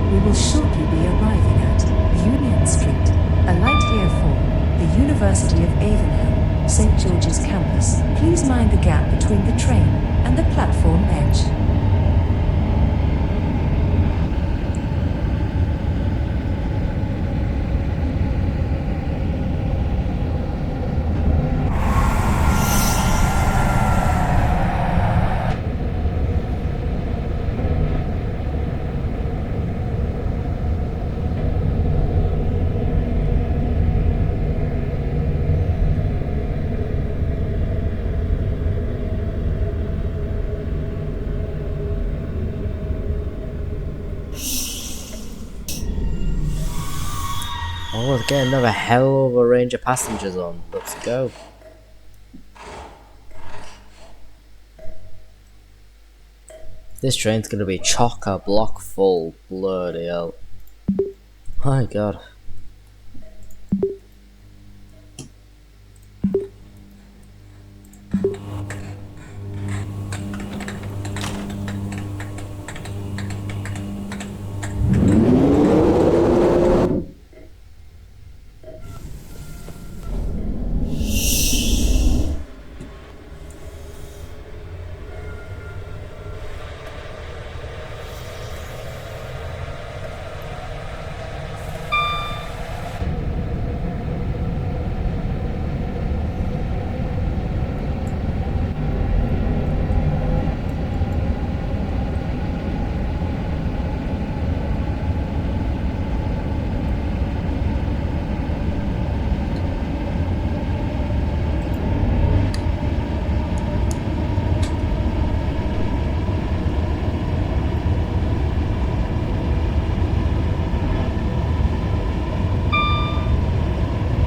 We will shortly be arriving at Union Street. Alight here for the University of Avonham, St. George's Campus. Please mind the gap between the train and the platform edge. Oh, let's get another hell of a range of passengers on. Let's go. This train's gonna be chock-a-block full. Bloody hell. My god.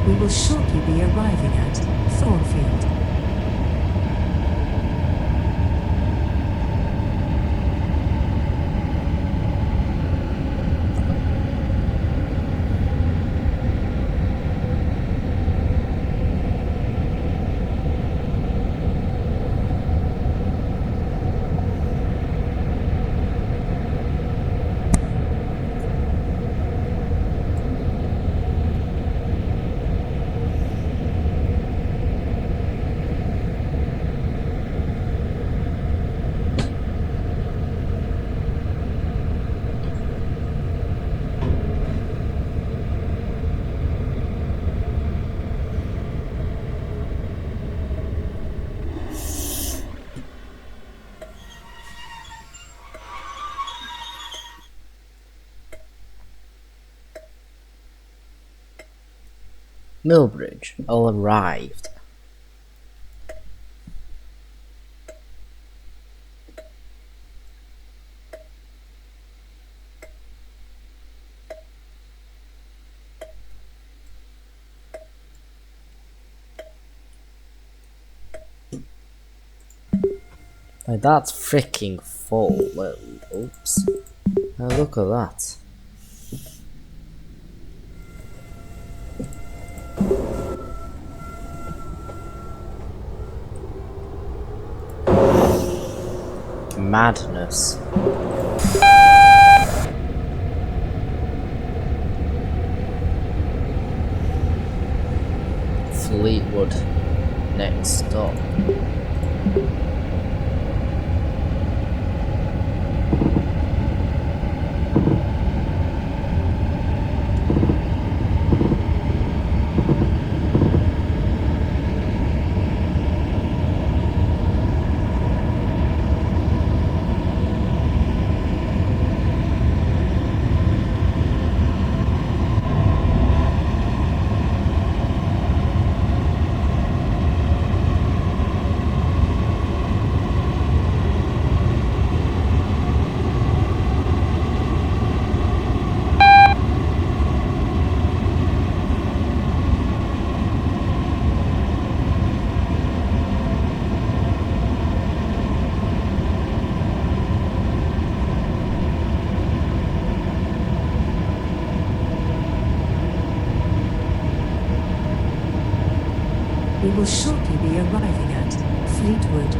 We will shortly be arriving at Thornfield. Millbridge all arrived. Like, that's freaking full. Well, oops. Now look at that. Madness. Fleetwood next stop. We will shortly be arriving at Fleetwood.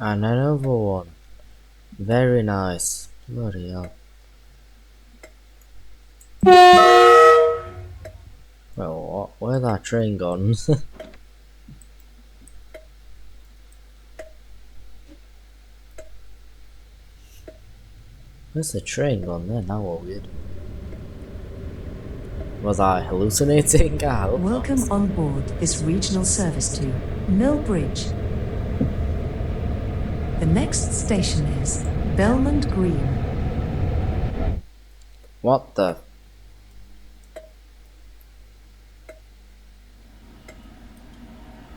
And another one. Very nice. Bloody hell. Well, where that train gone? Where's the train gone then? That was weird. Was I hallucinating? I hope Welcome not. on board this regional service to Millbridge. The next station is Belmont Green. What the?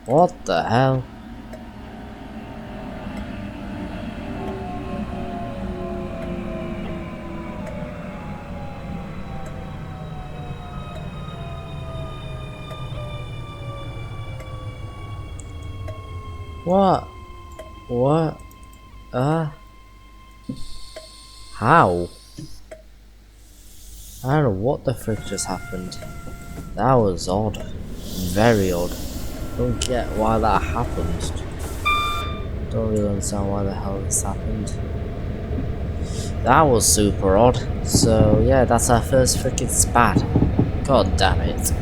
What the hell? What? What? How? I don't know what the frick just happened. That was odd. Very odd. Don't get why that happened. Don't really understand why the hell this happened. That was super odd. So yeah, that's our first freaking spat. God damn it.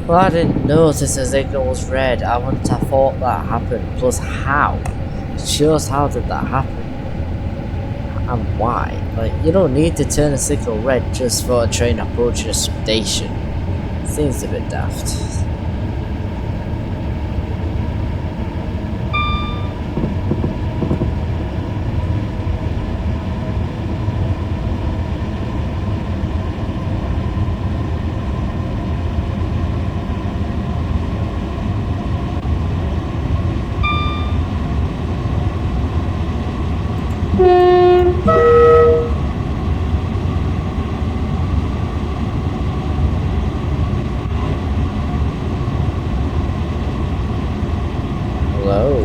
Well, I didn't notice the signal was red. I wouldn't have thought that happened. Plus, how? Just how did that happen? And why? Like, you don't need to turn a signal red just for a train approaching a station. Seems a bit daft. Hello?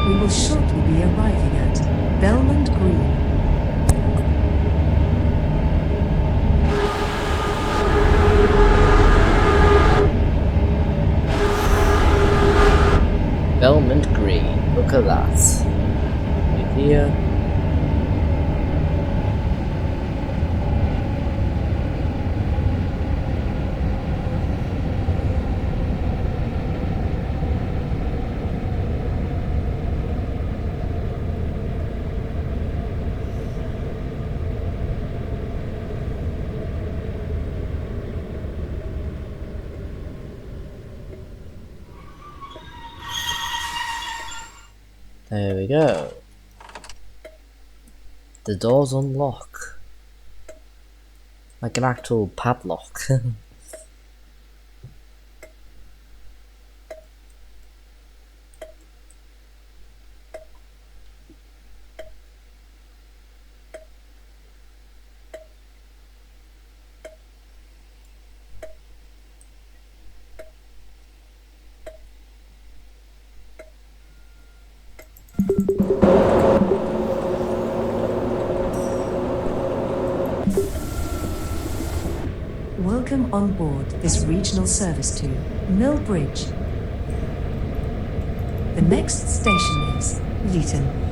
We will shortly be arriving at Belmont Green. Belmont Green. Look at that. Right here. There we go. The doors unlock. Like an actual padlock. Welcome on board this regional service to Millbridge. The next station is Leeton.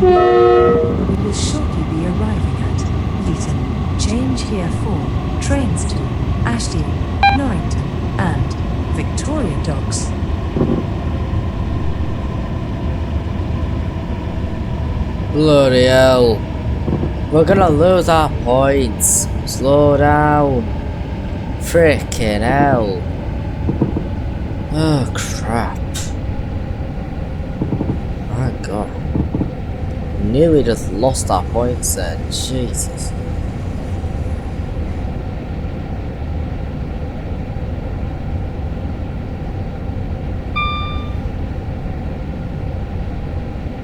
We will shortly be arriving at Leeton. Change here for trains to Ashby, Norrington, and Victoria Docks. Bloody hell. We're gonna lose our points. Slow down. Freaking hell. Oh crap. My god. Nearly just lost our points then. Jesus.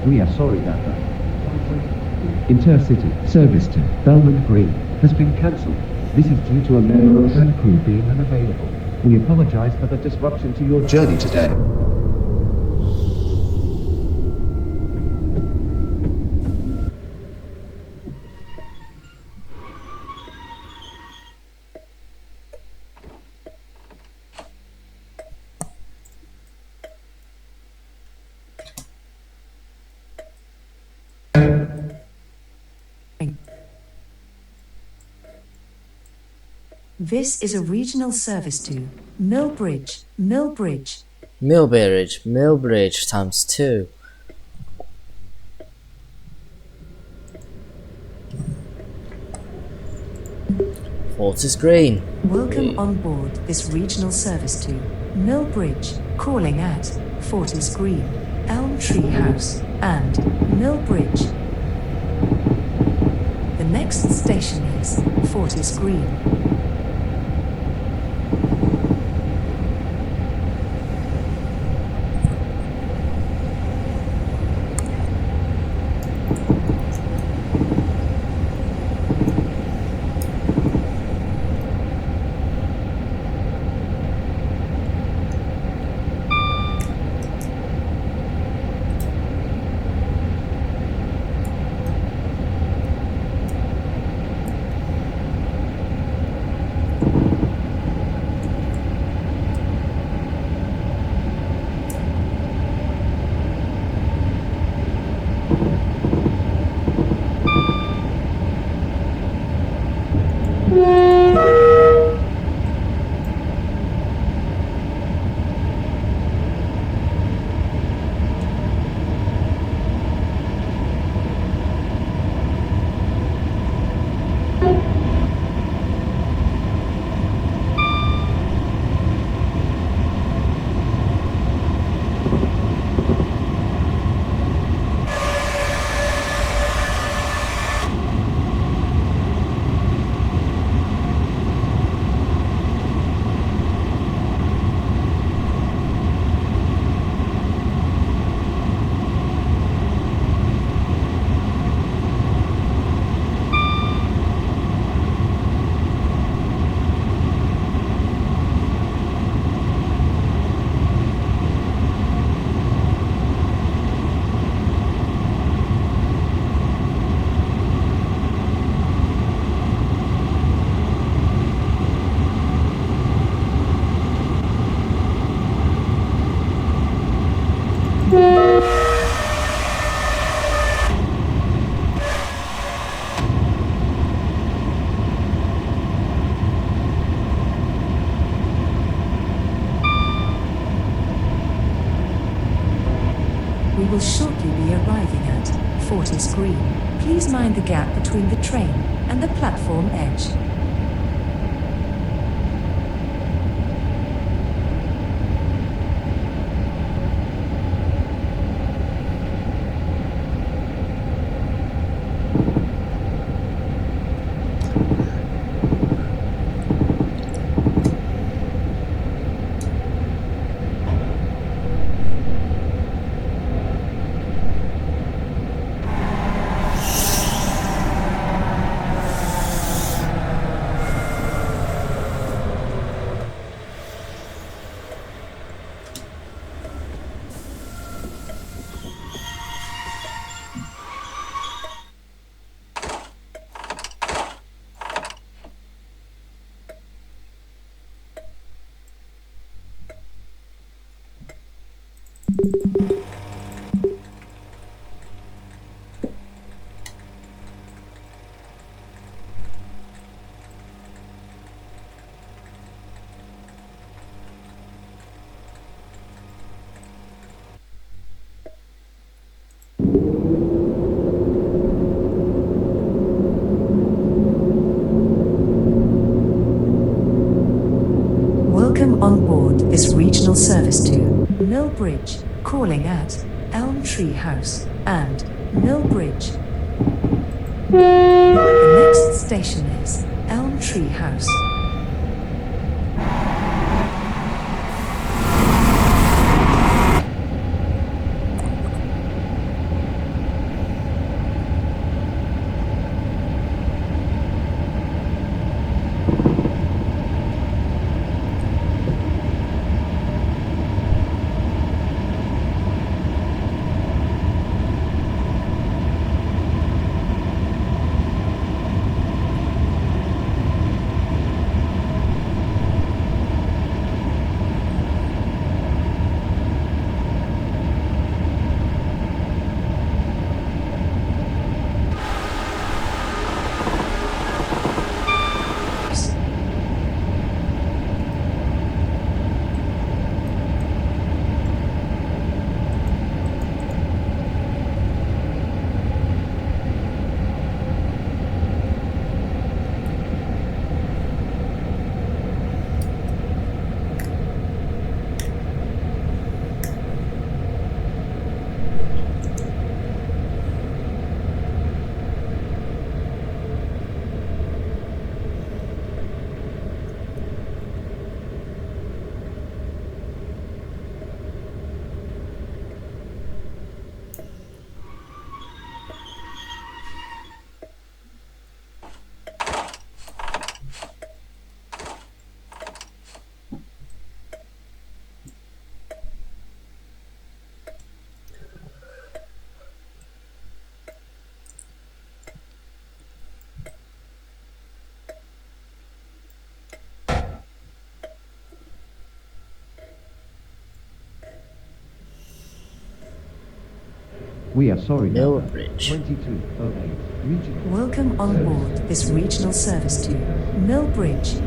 We are sorry that the Intercity service to Belmont Green has been cancelled. This is due to a member of the crew being unavailable. We apologize for the disruption to your journey today. This is a regional service to Millbridge. Millbridge times 2. Fortis Green. Welcome on board this regional service to Millbridge, calling at Fortis Green, Elm Tree House, and Millbridge. The next station is Fortis Green. be arriving at Fortis Green. Please mind the gap between the train and the platform edge. Welcome on board this regional service to Millbridge, calling at Elm Tree House and Millbridge. The next station is Elm Tree House. We are sorry. Millbridge. 2208. Regional. Welcome on board this regional service to Millbridge.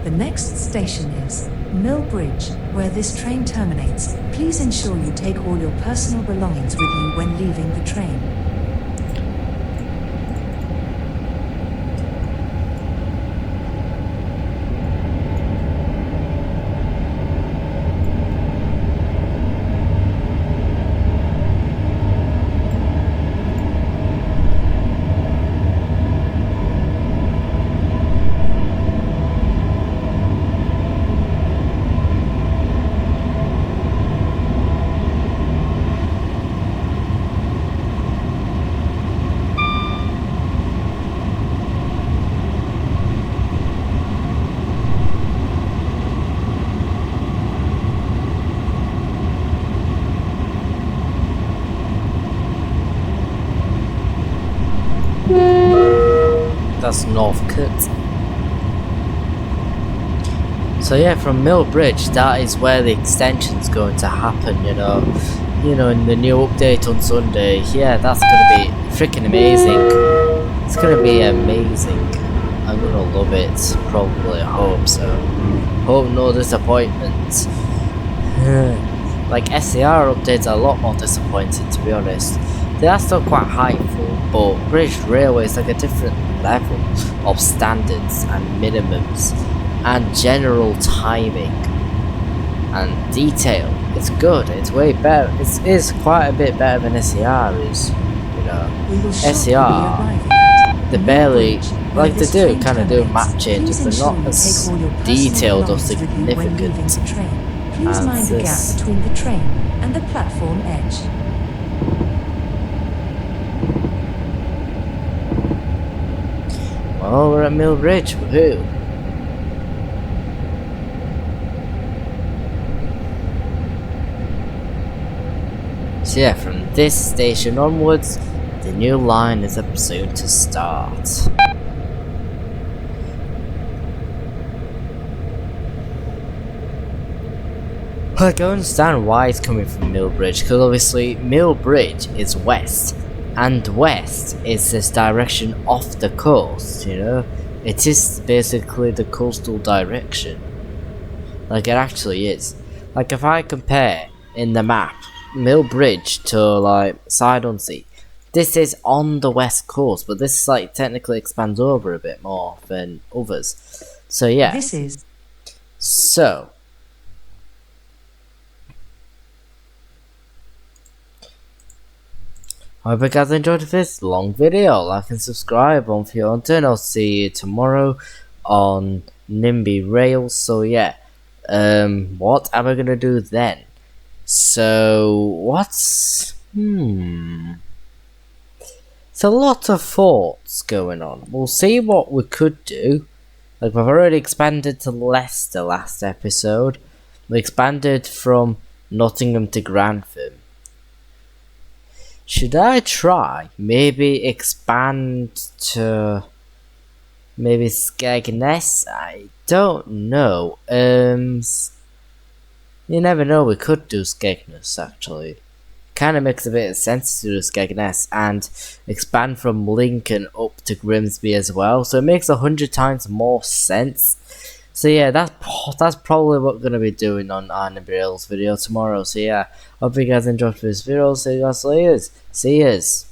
The next station is Millbridge, where this train terminates. Please ensure you take all your personal belongings with you when leaving the train. That's Northcote. So yeah, from Millbridge, that is where the extension's going to happen, you know. In the new update on Sunday. Yeah, that's gonna be freaking amazing. It's gonna be amazing. I'm gonna love it. Probably, I hope so. Hope no disappointment. Like SCR updates are a lot more disappointing, to be honest. They are still quite hypeful, but British Railway is like a different level of standards and minimums and general timing and detail. It's good, it's way better. It is quite a bit better than SCR is, you know. We will shortly be SCR, arriving at they Mill barely, Bridge, where like they this do train kind of do terminates. map changes, Please but ensure not you as take all your personal detailed or belongings with you when leaving significant. the train. Please as mind the this. gap between the train and the platform edge. Well, we're at Mill Bridge, woohoo! So yeah, from this station onwards, the new line is soon to start. I can understand why it's coming from Mill Bridge, because obviously Mill Bridge is west, and west is this direction off the coast, you know? It is basically the coastal direction. Like, it actually is. Like, if I compare in the map Mill Bridge to, like, Side-on-Sea, this is on the west coast, but this, like, technically expands over a bit more than others. So, yeah. This is So, I hope you guys enjoyed this long video. Like and subscribe on for your turn. I'll see you tomorrow on NIMBY Rails. So yeah, what am I gonna do then? So what's it's a lot of thoughts going on. We'll see what we could do. Like, we've already expanded to Leicester last episode. We expanded from Nottingham to Grantham. Should I try maybe expand to maybe Skegness? I don't know. You never know, we could do Skegness actually. Kinda makes a bit of sense to do Skegness and expand from Lincoln up to Grimsby as well. So it makes 100 times more sense. So yeah, that's probably what we're gonna be doing on NIMBY Rails video tomorrow. So yeah, hope you guys enjoyed this video. See you guys later. See yous.